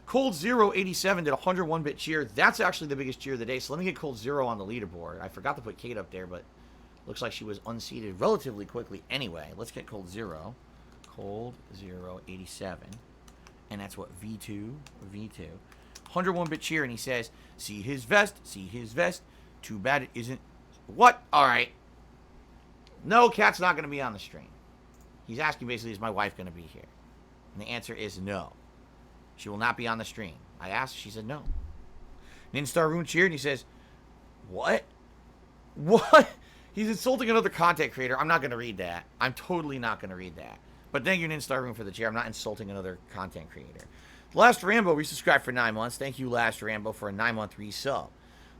Cold Zero 87 did a 101-bit cheer. That's actually the biggest cheer of the day. So let me get Cold Zero on the leaderboard. I forgot to put Kate up there, but looks like she was unseated relatively quickly. Anyway, let's get Cold Zero. Cold Zero 87. And that's what, V2? V2. 101-bit cheer, and he says, see his vest, see his vest. Too bad it isn't. What? All right. No, Cat's not going to be on the stream. He's asking basically, is my wife going to be here? And the answer is no. She will not be on the stream. I asked, she said no. Ninstar Rune cheered, and he says, what? What? He's insulting another content creator. I'm not going to read that. I'm totally not going to read that. But thank you, Ninstar for the chair. I'm not insulting another content creator. Last Rambo resubscribed for 9 months. Thank you, Last Rambo, for a 9-month resub.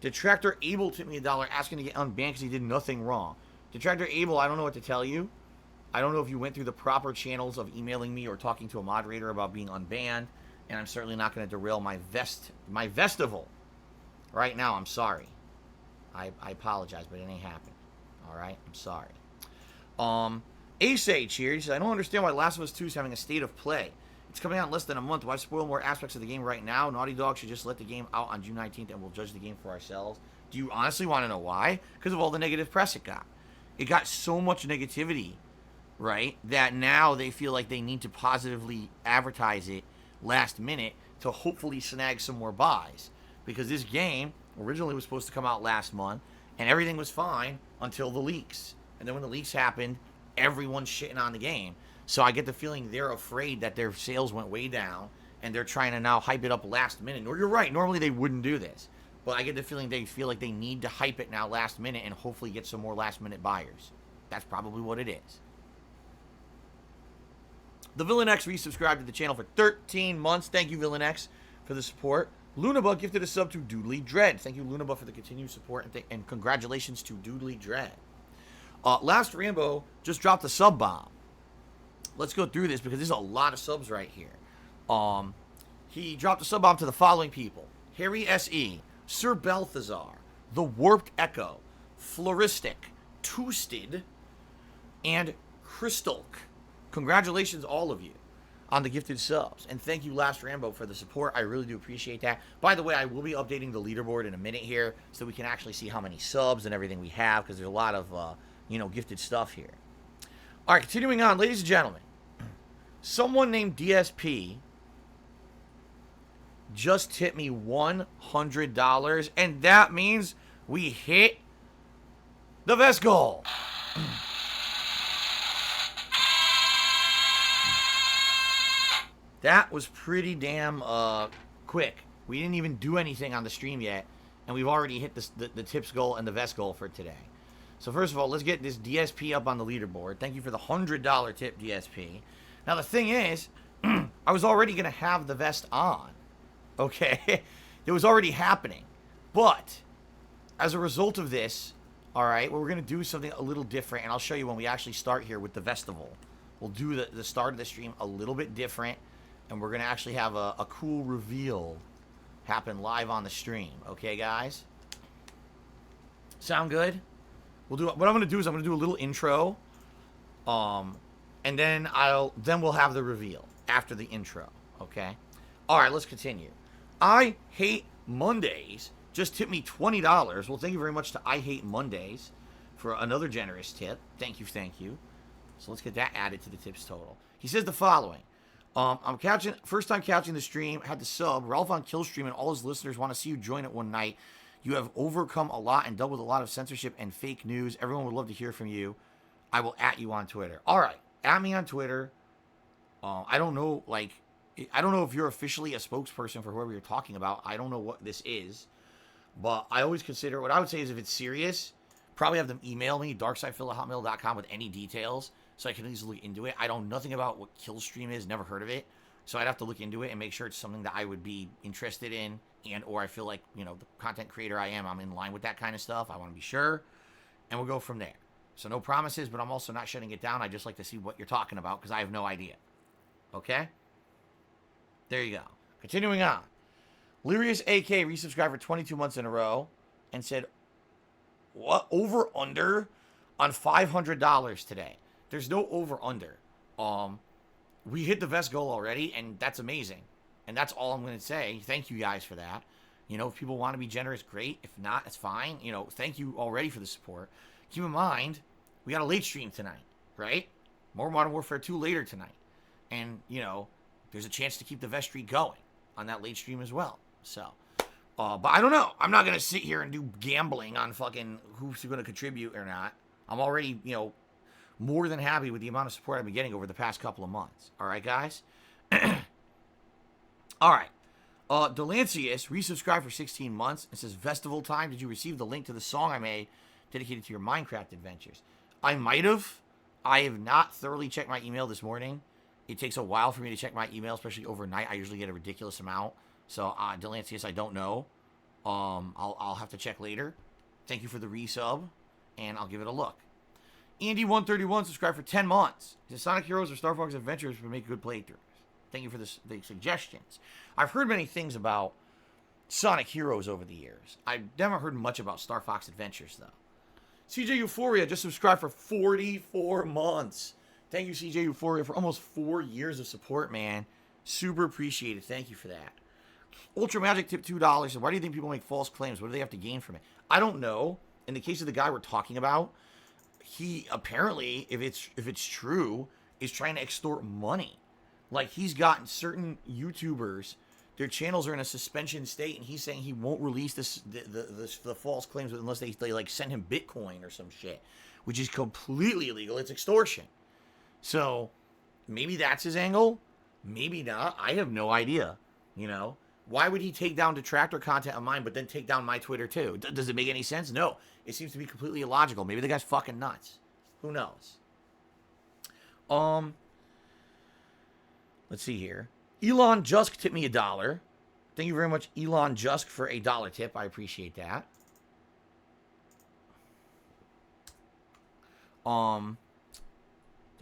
Detractor Abel tipped me $1 asking to get unbanned because he did nothing wrong. Detractor Abel, I don't know what to tell you. I don't know if you went through the proper channels of emailing me or talking to a moderator about being unbanned, and I'm certainly not going to derail my Vestival. Right now, I'm sorry. I apologize, but it ain't happened. All right? I'm sorry. Ace cheers. He says, I don't understand why Last of Us 2 is having a state of play. It's coming out in less than a month. Why spoil more aspects of the game right now? Naughty Dog should just let the game out on June 19th and we'll judge the game for ourselves. Do you honestly want to know why? Because of all the negative press it got. It got so much negativity, right, that now they feel like they need to positively advertise it last minute to hopefully snag some more buys. Because this game originally was supposed to come out last month, and everything was fine until the leaks. And then when the leaks happened, everyone's shitting on the game. So I get the feeling they're afraid that their sales went way down, and they're trying to now hype it up last minute. Or you're right, normally they wouldn't do this. But I get the feeling they feel like they need to hype it now last minute and hopefully get some more last minute buyers. That's probably what it is. The Villain X resubscribed to the channel for 13 months. Thank you, Villain X, for the support. Lunabug gifted a sub to Doodly Dread. Thank you, Lunabug, for the continued support, and congratulations to Doodly Dread. Last Rambo just dropped a sub bomb. Let's go through this because there's a lot of subs right here. He dropped a sub bomb to the following people: Harry S.E., Sir Balthazar, The Warped Echo, Floristic, Toosted, and Crystalk. Congratulations, all of you, on the gifted subs. And thank you, Last Rambo, for the support. I really do appreciate that. By the way, I will be updating the leaderboard in a minute here so we can actually see how many subs and everything we have, because there's a lot of, gifted stuff here. All right, continuing on, ladies and gentlemen. Someone named DSP just tipped me $100, and that means we hit the Vest goal. That was pretty damn quick. We didn't even do anything on the stream yet, and we've already hit the tips goal and the Vest goal for today. So first of all, let's get this DSP up on the leaderboard. Thank you for the $100 tip, DSP. Now the thing is, I was already going to have the Vest on. Okay? It was already happening. But as a result of this, all right, we're going to do something a little different, and I'll show you when we actually start here with the Vestival. We'll do the start of the stream a little bit different, and we're going to actually have a cool reveal happen live on the stream. Okay, guys? Sound good? What I'm going to do is I'm going to do a little intro, and then we'll have the reveal after the intro. Okay? All right, let's continue. I Hate Mondays just tipped me $20. Well, thank you very much to I Hate Mondays for another generous tip. Thank you, thank you. So let's get that added to the tips total. He says the following. I'm first time catching the stream, had to sub. Ralph on Killstream and all his listeners want to see you join it one night. You have overcome a lot and dealt with a lot of censorship and fake news. Everyone would love to hear from you. I will @ you on Twitter. All right, @ me on Twitter. I don't know if you're officially a spokesperson for whoever you're talking about. I don't know what this is, but I always consider, what I would say is if it's serious, probably have them email me, darksidephil@hotmail.com, with any details so I can at least look into it. I know nothing about what Killstream is, never heard of it, so I'd have to look into it and make sure it's something that I would be interested in, and or I feel like, the content creator I am, I'm in line with that kind of stuff. I want to be sure, and we'll go from there. So no promises, but I'm also not shutting it down. I just like to see what you're talking about because I have no idea. Okay? There you go. Continuing on. Lyrius AK resubscribed for 22 months in a row and said, what? Over under on $500 today. There's no over under. We hit the Vest goal already, and that's amazing. And that's all I'm going to say. Thank you guys for that. If people want to be generous, great. If not, it's fine. Thank you already for the support. Keep in mind, we got a late stream tonight, right? More Modern Warfare 2 later tonight. And, there's a chance to keep the Vest streak going on that late stream as well. So, but I don't know. I'm not going to sit here and do gambling on fucking who's going to contribute or not. I'm already, more than happy with the amount of support I've been getting over the past couple of months. All right, guys? All right. Delancius resubscribed for 16 months and says, Vestival time, did you receive the link to the song I made dedicated to your Minecraft adventures? I might have. I have not thoroughly checked my email this morning. It takes a while for me to check my email, especially overnight. I usually get a ridiculous amount. So, Delancius, I don't know. I'll have to check later. Thank you for the resub, and I'll give it a look. Andy131 subscribed for 10 months. He says, Sonic Heroes or Star Fox Adventures would make good playthroughs. Thank you for the suggestions. I've heard many things about Sonic Heroes over the years. I've never heard much about Star Fox Adventures, though. CJ Euphoria just subscribed for 44 months. Thank you, CJ Euphoria, for almost 4 years of support, man. Super appreciated. Thank you for that. Ultra Magic tipped $2. Why do you think people make false claims? What do they have to gain from it? I don't know. In the case of the guy we're talking about, he apparently, if it's true, is trying to extort money. Like, he's gotten certain YouTubers, their channels are in a suspension state, and he's saying he won't release the false claims unless they like send him Bitcoin or some shit, which is completely illegal. It's extortion. So maybe that's his angle. Maybe not. I have no idea. You know, why would he take down detractor content of mine, but then take down my Twitter too? Does it make any sense? No. It seems to be completely illogical. Maybe the guy's fucking nuts. Who knows? Let's see here. Elon Jusk tipped me $1. Thank you very much, Elon Jusk, for a $1 tip. I appreciate that. Did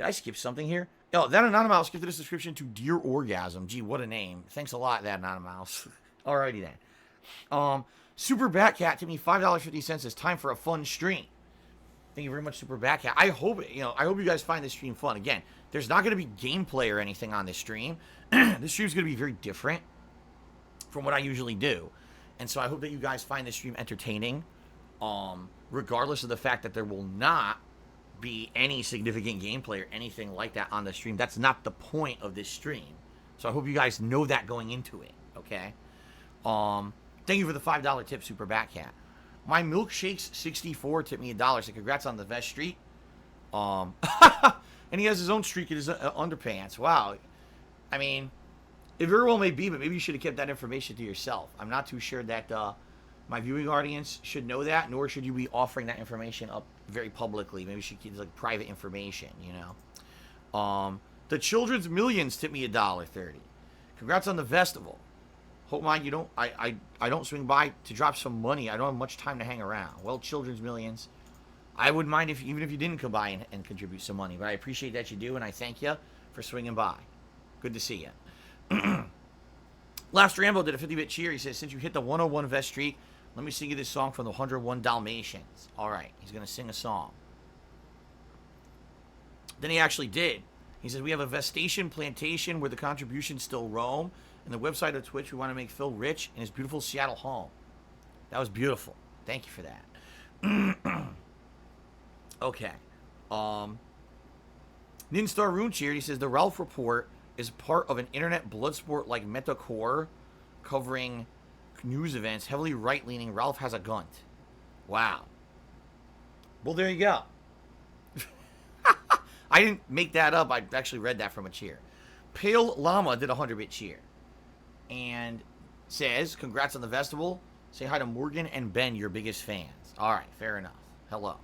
I skip something here? Oh, that Anonymous gifted a subscription to Dear Orgasm. Gee, what a name. Thanks a lot, that Anonymous. Alrighty then. Super Batcat tipped me $5.50. It's time for a fun stream. Thank you very much, Super Batcat. I hope you guys find this stream fun. Again, there's not going to be gameplay or anything on this stream. This stream's going to be very different from what I usually do. And so I hope that you guys find this stream entertaining, regardless of the fact that there will not be any significant gameplay or anything like that on the stream. That's not the point of this stream. So I hope you guys know that going into it, okay? Thank you for the $5 tip, Super Batcat. My Milkshakes 64 tipped me $1. So congrats on the vest streak. And he has his own streak in his underpants. Wow. I mean, it very well may be, but maybe you should have kept that information to yourself. I'm not too sure that my viewing audience should know that, nor should you be offering that information up very publicly. Maybe you should keep like private information, you know. The Children's Millions tipped me $1.30. Congrats on the Vestival. Hope mind you don't. I don't swing by to drop some money. I don't have much time to hang around. Well, Children's Millions, I wouldn't mind even if you didn't come by and contribute some money. But I appreciate that you do, and I thank you for swinging by. Good to see you. Last Rambo did a 50-bit cheer. He says, since you hit the 101 vest streak, let me sing you this song from the 101 Dalmatians. All right, he's going to sing a song. Then he actually did. He says, we have a Vestation plantation where the contributions still roam. And the website of Twitch, we want to make Phil rich in his beautiful Seattle home. That was beautiful. Thank you for that. Okay. Ninstar Rune cheered. He says, the Ralph Report is part of an internet blood sport like Metacore covering news events, heavily right-leaning. Ralph has a gunt. Wow. Well, there you go. I didn't make that up. I actually read that from a cheer. Pale Llama did a 100-bit cheer. And says, congrats on the Vestival. Say hi to Morgan and Ben, your biggest fans. All right, fair enough. Hello.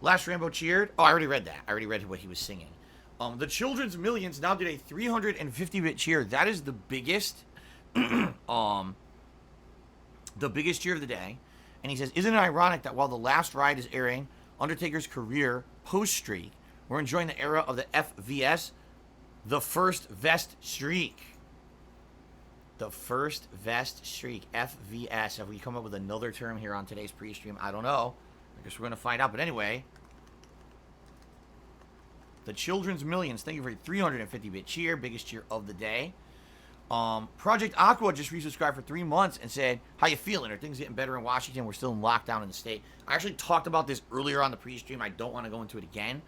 Last Rambo cheered. Oh, I already read that. I already read what he was singing. The Children's Millions now did a 350-bit cheer. That is the biggest, the biggest cheer of the day. And he says, isn't it ironic that while The Last Ride is airing, Undertaker's career post-streak, we're enjoying the era of the FVS, the first vest streak. The first vest streak, FVS. Have we come up with another term here on today's pre-stream? I don't know. I guess we're going to find out. But anyway, the Children's Millions. Thank you for your 350-bit cheer. Biggest cheer of the day. Project Aqua just resubscribed for 3 months and said, how you feeling? Are things getting better in Washington? We're still in lockdown in the state. I actually talked about this earlier on the pre-stream. I don't want to go into it again.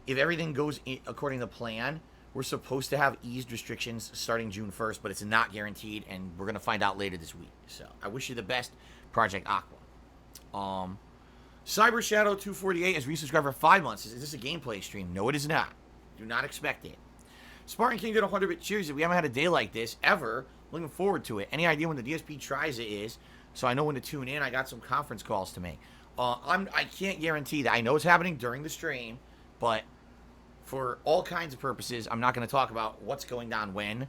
If everything goes according to plan, we're supposed to have eased restrictions starting June 1st, but it's not guaranteed, and we're going to find out later this week. So I wish you the best, Project Aqua. Cyber Shadow 248 has resubscribed for 5 months. Is this a gameplay stream? No, it is not. Do not expect it. Spartan King did 100-bit cheers. We haven't had a day like this ever. Looking forward to it. Any idea when the DSP tries it is, so I know when to tune in. I got some conference calls to make. I can't guarantee that. I know it's happening during the stream, but for all kinds of purposes. I'm not going to talk about what's going down when.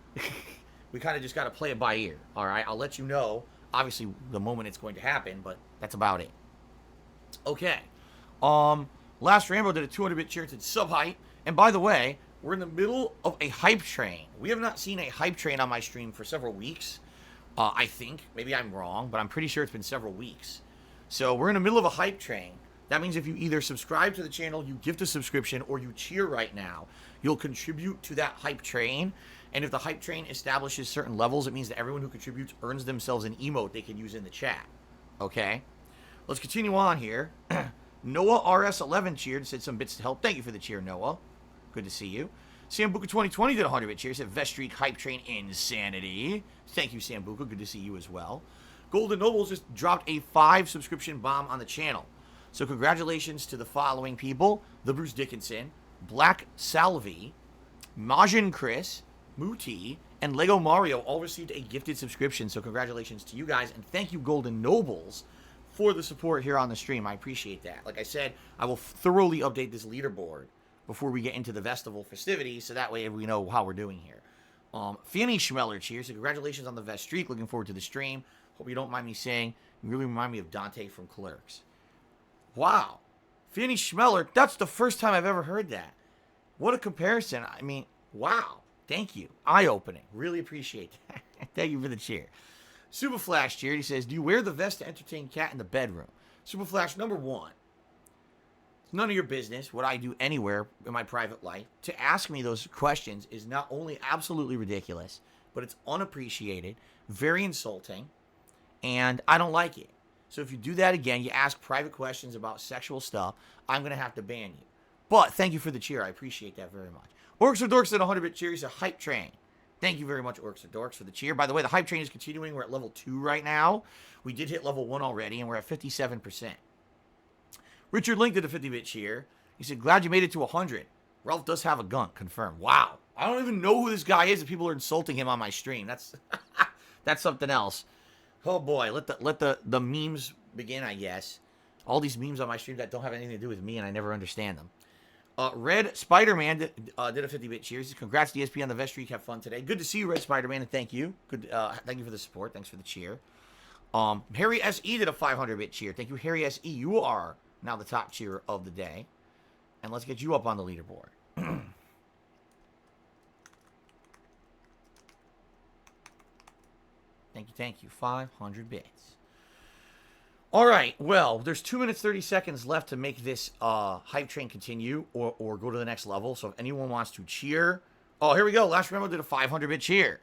We kind of just got to play it by ear. All right, I'll let you know, obviously, the moment it's going to happen, but that's about it. Okay. Last Rambo did a 200-bit cheer to sub hype. And by the way, we're in the middle of a hype train. We have not seen a hype train on my stream for several weeks. I think. Maybe I'm wrong, but I'm pretty sure it's been several weeks. So we're in the middle of a hype train. That means if you either subscribe to the channel, you gift a subscription, or you cheer right now, you'll contribute to that hype train. And if the hype train establishes certain levels, it means that everyone who contributes earns themselves an emote they can use in the chat. Okay? Let's continue on here. Noah RS11 cheered, said some bits to help. Thank you for the cheer, Noah. Good to see you. Sambuca 2020 did a 100-bit cheer. Said Vest Streak Hype Train Insanity. Thank you, Sambuca. Good to see you as well. Golden Nobles just dropped a 5 subscription bomb on the channel. So congratulations to the following people. The Bruce Dickinson, Black Salvi, Majin Chris, Muti, and Lego Mario all received a gifted subscription. So congratulations to you guys. And thank you, Golden Nobles, for the support here on the stream. I appreciate that. Like I said, I will thoroughly update this leaderboard before we get into the Vestival festivities, so that way we know how we're doing here. Fanny Schmeller cheers. So congratulations on the Vest Streak. Looking forward to the stream. Hope you don't mind me saying, you really remind me of Dante from Clerks. Wow. Fanny Schmeller, that's the first time I've ever heard that. What a comparison. I mean, wow. Thank you. Eye-opening. Really appreciate that. Thank you for the cheer. Super Flash cheered. He says, do you wear the vest to entertain Cat in the bedroom? Super Flash, number one. It's none of your business what I do anywhere in my private life. To ask me those questions is not only absolutely ridiculous, but it's unappreciated, very insulting, and I don't like it. So if you do that again, you ask private questions about sexual stuff, I'm going to have to ban you. But thank you for the cheer. I appreciate that very much. Orcs or Dorks at 100-bit cheer. He's a hype train. Thank you very much, Orcs or Dorks, for the cheer. By the way, the hype train is continuing. We're at level 2 right now. We did hit level 1 already, and we're at 57%. Richard Link did a 50-bit cheer. He said, glad you made it to 100. Ralph does have a gun. Confirmed. Wow. I don't even know who this guy is if people are insulting him on my stream. That's that's something else. Oh, boy. Let the memes begin, I guess. All these memes on my stream that don't have anything to do with me, and I never understand them. Red Spider-Man did a 50-bit cheer. He says, congrats, DSP, on the Vest Streak. Have fun today. Good to see you, Red Spider-Man, and thank you. Good. Thank you for the support. Thanks for the cheer. Harry SE did a 500-bit cheer. Thank you, Harry SE. You are now the top cheerer of the day. And let's get you up on the leaderboard. Thank you. 500 bits. All right, well, there's 2 minutes, 30 seconds left to make this hype train continue or go to the next level. So if anyone wants to cheer. Oh, here we go. Last Rambo did a 500-bit cheer.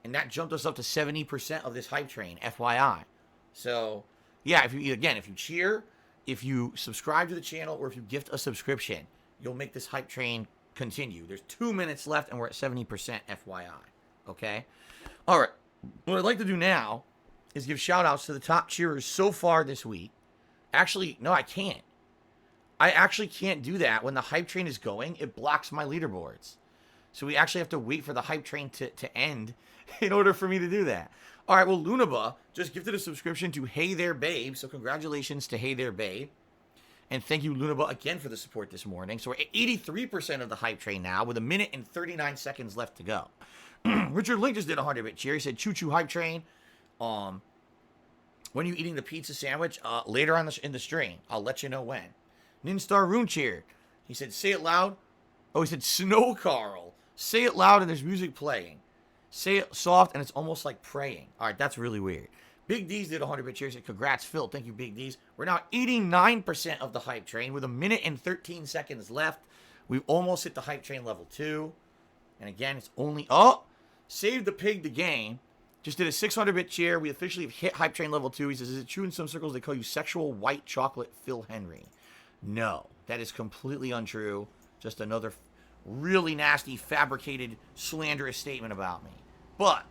And that jumped us up to 70% of this hype train, FYI. So, yeah, if you cheer, if you subscribe to the channel, or if you gift a subscription, you'll make this hype train continue. There's 2 minutes left, and we're at 70%, FYI. Okay? All right. What I'd like to do now is give shout-outs to the top cheerers so far this week. Actually, no, I can't. I actually can't do that. When the hype train is going, it blocks my leaderboards. So we actually have to wait for the hype train to end in order for me to do that. All right, well, Lunaba just gifted a subscription to Hey There Babe, so congratulations to Hey There Babe. And thank you, Lunaba, again for the support this morning. So we're at 83% of the hype train now, with 1 minute and 39 seconds left to go. Richard Link just did a 100-bit cheer. He said, choo-choo hype train. When are you eating the pizza sandwich? Later on in the stream. I'll let you know when. Ninstar Rune cheered. He said, say it loud. Oh, he said, Snow Carl. Say it loud and there's music playing. Say it soft and it's almost like praying. All right, that's really weird. Big D's did a 100-bit cheer. He said, congrats, Phil. Thank you, Big D's. We're now 89% of the hype train with 1 minute and 13 seconds left. We've almost hit the hype train level 2. And again, it's only... Oh! Save the Pig the game. Just did a 600-bit cheer. We officially have hit hype train level 2. He says, is it true in some circles they call you sexual white chocolate Phil Henry? No. That is completely untrue. Just another really nasty, fabricated, slanderous statement about me. But,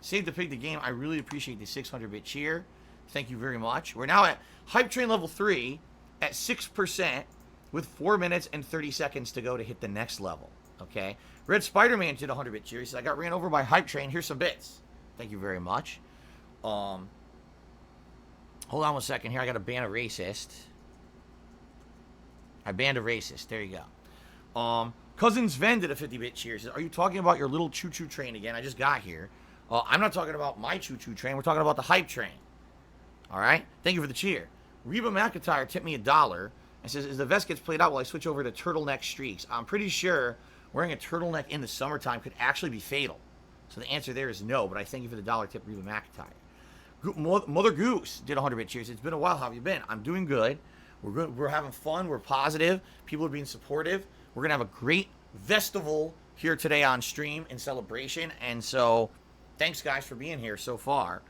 Save the Pig the game. I really appreciate the 600-bit cheer. Thank you very much. We're now at hype train level 3 at 6% with 4 minutes and 30 seconds to go to hit the next level. Okay? Red Spider-Man did a 100-bit cheer. He said, I got ran over by hype train. Here's some bits. Thank you very much. Hold on 1 second here. I got to ban a racist. I banned a racist. There you go. Cousin Sven did a 50-bit cheer. He says, are you talking about your little choo-choo train again? I just got here. I'm not talking about my choo-choo train. We're talking about the hype train. All right? Thank you for the cheer. Reba McIntyre tipped me $1 and says, as the vest gets played out, will I switch over to turtleneck streaks? I'm pretty sure wearing a turtleneck in the summertime could actually be fatal. So the answer there is no, but I thank you for the $1 tip, Reba McIntyre. Mother Goose did 100-bit cheers. It's been a while. How have you been? I'm doing good. We're good. We're having fun. We're positive. People are being supportive. We're going to have a great festival here today on stream in celebration. And so thanks, guys, for being here so far.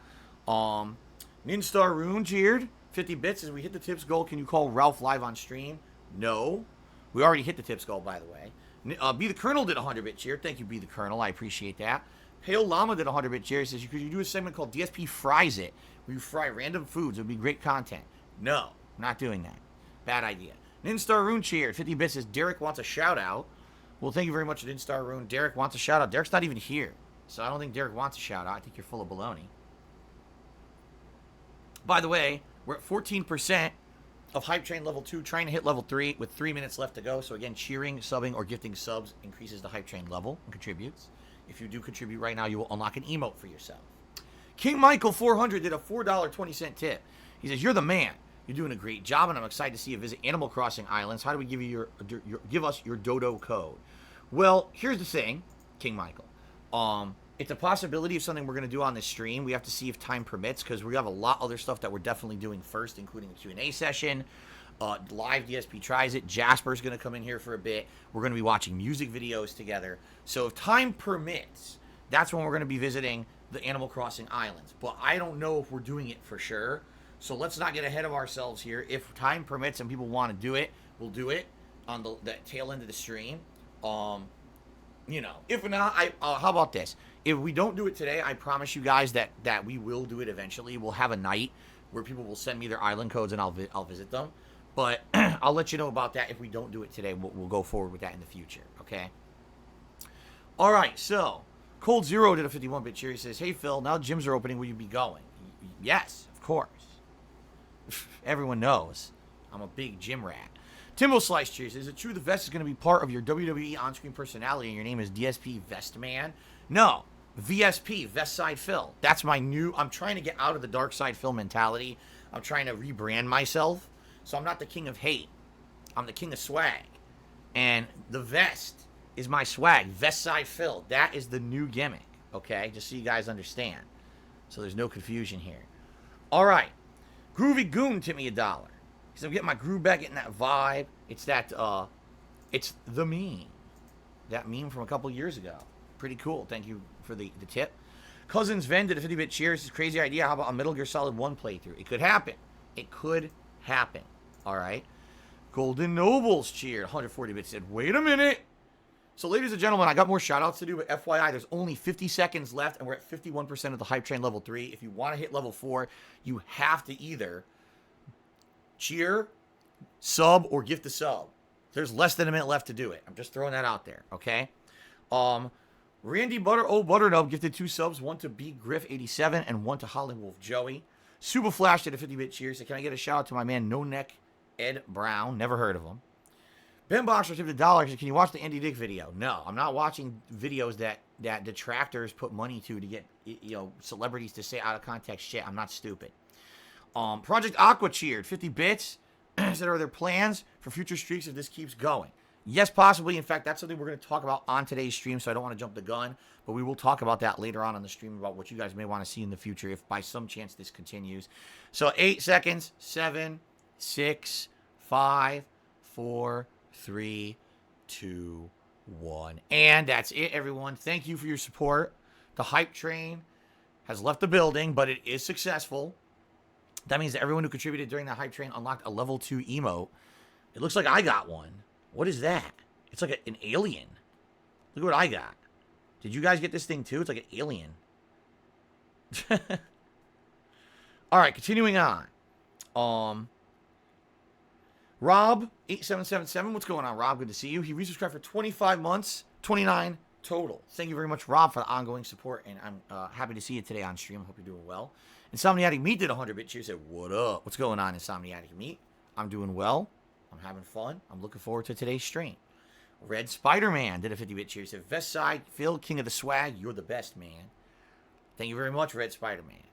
Ninstar Rune cheered. 50 bits. As we hit the tips goal, can you call Ralph live on stream? No. We already hit the tips goal, by the way. Be the Colonel did a 100-bit cheer. Thank you, Be the Colonel. I appreciate that. Pale Llama did a 100-bit cheer. He says, could you do a segment called DSP Fries It, where you fry random foods? It would be great content. No, not doing that. Bad idea. Ninstar Rune cheered. 50 bits says, Derek wants a shout-out. Well, thank you very much, Ninstar Rune. Derek wants a shout-out. Derek's not even here, so I don't think Derek wants a shout-out. I think you're full of baloney. By the way, we're at 14% of Hype Train Level 2, trying to hit Level 3 with 3 minutes left to go. So again, cheering, subbing, or gifting subs increases the Hype Train level and contributes. If you do contribute right now, you will unlock an emote for yourself. King Michael 400 did a $4.20 tip. He says, you're the man. You're doing a great job, and I'm excited to see you visit Animal Crossing Islands. How do we give you give us your Dodo code? Well, here's the thing, King Michael. It's a possibility of something we're going to do on this stream. We have to see if time permits, because we have a lot of other stuff that we're definitely doing first, including a Q&A session, live DSP Tries It. Jasper's going to come in here for a bit. We're going to be watching music videos together. So if time permits, that's when we're going to be visiting the Animal Crossing Islands. But I don't know if we're doing it for sure. So let's not get ahead of ourselves here. If time permits and people want to do it, we'll do it on the tail end of the stream. If not, how about this? If we don't do it today, I promise you guys that we will do it eventually. We'll have a night where people will send me their island codes and I'll visit them. But I'll let you know about that if we don't do it today. We'll go forward with that in the future, okay? All right, so Cold Zero did a 51-bit cheer. He says, hey, Phil, now gyms are opening. Will you be going? Yes, of course. Everyone knows I'm a big gym rat. Timbo Slice cheers. Is it true the vest is going to be part of your WWE on-screen personality and your name is DSP Vestman? No. VSP, Vest Side Phil. That's my new... I'm trying to get out of the Dark Side Phil mentality. I'm trying to rebrand myself. So I'm not the king of hate. I'm the king of swag. And the vest is my swag. Vest Side Phil. That is the new gimmick. Okay? Just so you guys understand. So there's no confusion here. All right. Groovy Goon tipped me $1. Because I'm getting my groove back, getting that vibe. It's that, it's the meme. That meme from a couple years ago. Pretty cool. Thank you for the tip. Cousins Ven did a 50-bit cheer. This is a crazy idea. How about a Metal Gear Solid 1 playthrough? It could happen. It could happen. All right. Golden Nobles cheered. 140-bit said, wait a minute. So, ladies and gentlemen, I got more shout-outs to do, but FYI, there's only 50 seconds left, and we're at 51% of the Hype Train Level 3. If you want to hit Level 4, you have to either cheer, sub, or gift a sub. There's less than a minute left to do it. I'm just throwing that out there, okay? Randy Butternub gifted 2 subs, one to B Griff 87 and one to Holly Wolf Joey. Super Flash did a 50-bit cheer. So can I get a shout out to my man No Neck Ed Brown? Never heard of him. Ben Boxer tipped $1. Can you watch the Andy Dick video? No, I'm not watching videos that detractors put money to get celebrities to say out of context shit. I'm not stupid. Project Aqua cheered 50 bits. Said, are there plans for future streaks if this keeps going? Yes, possibly. In fact, that's something we're going to talk about on today's stream, so I don't want to jump the gun, but we will talk about that later on the stream about what you guys may want to see in the future if by some chance this continues. So 8 seconds, 7, 6, 5, 4, 3, 2, 1. And that's it, everyone. Thank you for your support. The Hype Train has left the building, but it is successful. That means that everyone who contributed during the Hype Train unlocked a level 2 emote. It looks like I got one. What is that? It's like an alien. Look what I got. Did you guys get this thing too? It's like an alien. All right, continuing on. Rob8777. What's going on, Rob? Good to see you. He resubscribed for 25 months, 29 total. Thank you very much, Rob, for the ongoing support, and I'm happy to see you today on stream. Hope you're doing well. Insomniatic Meat did 100-bit cheer. Said, what up? What's going on, Insomniatic Meat? I'm doing well. I'm having fun. I'm looking forward to today's stream. Red Spider-Man did a 50-bit cheer. He said, Vestside, Phil, king of the swag, you're the best, man. Thank you very much, Red Spider-Man.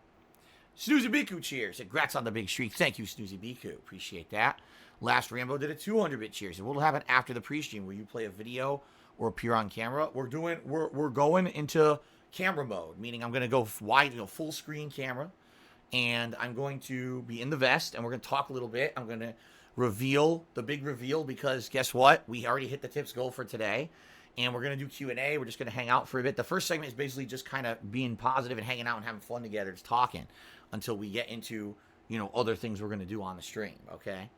Snoozy Biku cheer. Said, congrats on the big streak. Thank you, Snoozy Biku. Appreciate that. Last Rambo did a 200-bit cheer. Said, what'll happen after the pre-stream? Will you play a video or appear on camera? We're going into camera mode, meaning I'm going to go wide, full screen camera, and I'm going to be in the vest, and we're going to talk a little bit. I'm going to reveal the big reveal because guess what? We already hit the tips goal for today, and we're going to do Q&A. We're just going to hang out for a bit. The first segment is basically just kind of being positive and hanging out and having fun together, just talking until we get into, other things we're going to do on the stream, okay?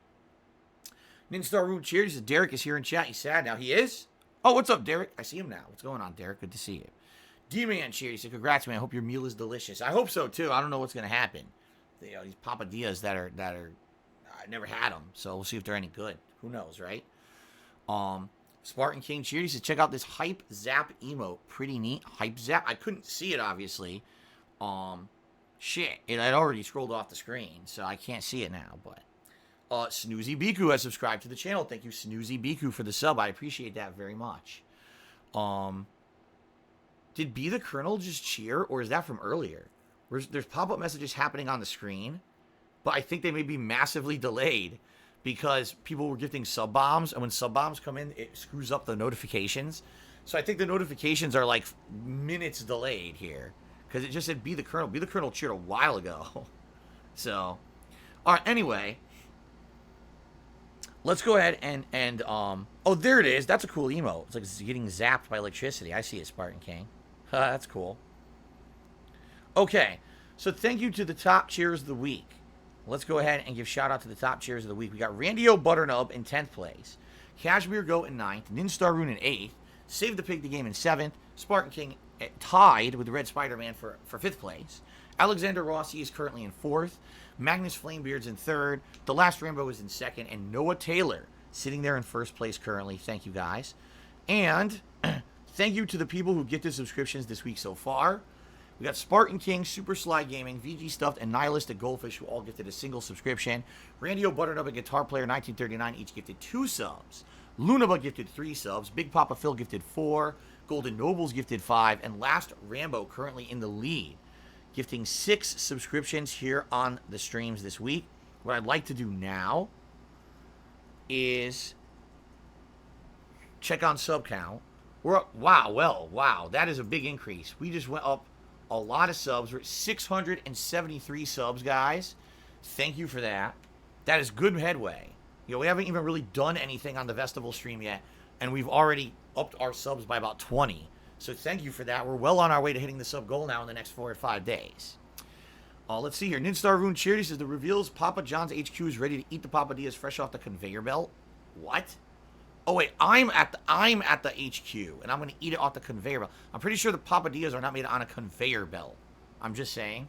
Ninstar Root cheers. Derek is here in chat. He's sad now. He is? Oh, what's up, Derek? I see him now. What's going on, Derek? Good to see you. D-Man cheers. He said, congrats, man. I hope your meal is delicious. I hope so, too. I don't know what's going to happen. These papadillas that are I never had them, so we'll see if they're any good. Who knows, right? Spartan King cheers. He said, check out this Hype Zap emote. Pretty neat. Hype Zap. I couldn't see it, obviously. Shit. It had already scrolled off the screen, so I can't see it now, but... Snoozy Biku has subscribed to the channel. Thank you, Snoozy Biku, for the sub. I appreciate that very much. Did Be the Colonel just cheer, or is that from earlier? There's pop-up messages happening on the screen, but I think they may be massively delayed because people were gifting sub bombs, and when sub bombs come in, it screws up the notifications. So I think the notifications are like minutes delayed here because it just said Be the Colonel. Be the Colonel cheered a while ago. So, all right. Anyway. Let's go ahead and oh, there it is. That's a cool emote. It's like getting zapped by electricity. I see it, Spartan King. That's cool. Okay, so thank you to the top cheers of the week. Let's go ahead and give shout out to the top cheers of the week. We got Randy-O Butternub in 10th place, Cashmere Goat in 9th, Ninstar Rune in 8th, Save the Pig the Game in 7th, Spartan King tied with the Red Spider-Man for 5th place, Alexander Rossi is currently in 4th, Magnus Flamebeard's in 3rd, The Last Rambo is in 2nd, and Noah Taylor sitting there in 1st place currently. Thank you, guys. And thank you to the people who gifted subscriptions this week so far. We got Spartan King, Super Sly Gaming, VG Stuffed, and Nihilistic Goldfish, who all gifted a single subscription. Randy-O Butternub and Guitar Player 1939 each gifted 2 subs. Lunaba gifted 3 subs. Big Papa Phil gifted 4. Golden Nobles gifted 5. And Last Rambo currently in the lead, gifting 6 subscriptions here on the streams this week. What I'd like to do now is check on sub count. We're up, wow, that is a big increase. We just went up a lot of subs. We're at 673 subs, guys. Thank you for that. That is good headway. We haven't even really done anything on the Vestival stream yet, and we've already upped our subs by about 20. So thank you for that. We're well on our way to hitting the sub goal now in the next 4 or 5 days. Let's see here. Ninstar Rune Charity says the reveals Papa John's HQ is ready to eat the papadillas fresh off the conveyor belt. What? Oh wait, I'm at the HQ and I'm gonna eat it off the conveyor belt. I'm pretty sure the papadillas are not made on a conveyor belt. I'm just saying.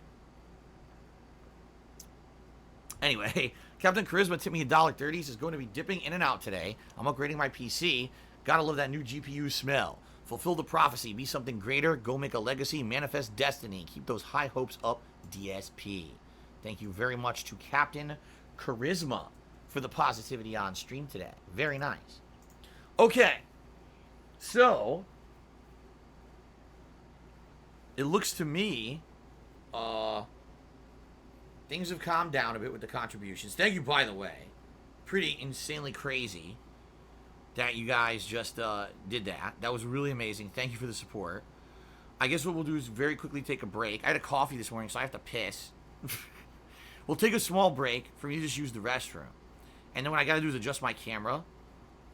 Anyway, Captain Charisma tipped me $1.30. He says going to be dipping in and out today. I'm upgrading my PC. Gotta love that new GPU smell. Fulfill the prophecy. Be something greater. Go make a legacy. Manifest destiny. Keep those high hopes up, DSP. Thank you very much to Captain Charisma for the positivity on stream today. Very nice. Okay. So, it looks to me, things have calmed down a bit with the contributions. Thank you, by the way. Pretty insanely crazy that you guys just did that. That was really amazing. Thank you for the support. I guess what we'll do is very quickly take a break. I had a coffee this morning, so I have to piss. We'll take a small break for me to just use the restroom. And then what I got to do is adjust my camera.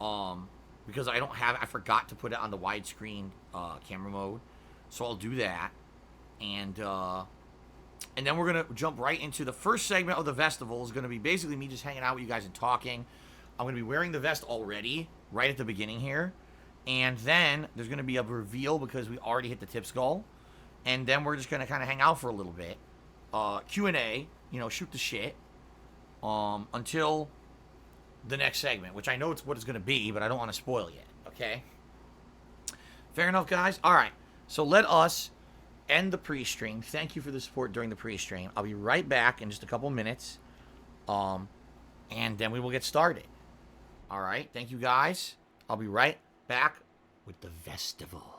Because I forgot to put it on the widescreen camera mode. So I'll do that. And then we're going to jump right into the first segment of the Vestival. Is going to be basically me just hanging out with you guys and talking. I'm going to be wearing the vest already, right at the beginning here. And then there's going to be a reveal because we already hit the tips goal. And then we're just going to kind of hang out for a little bit. Q&A, shoot the shit. Until the next segment, which I know it's what it's going to be, but I don't want to spoil yet, okay? Fair enough, guys? All right. So let us end the pre-stream. Thank you for the support during the pre-stream. I'll be right back in just a couple minutes. And then we will get started. All right. Thank you, guys. I'll be right back with the Vestival.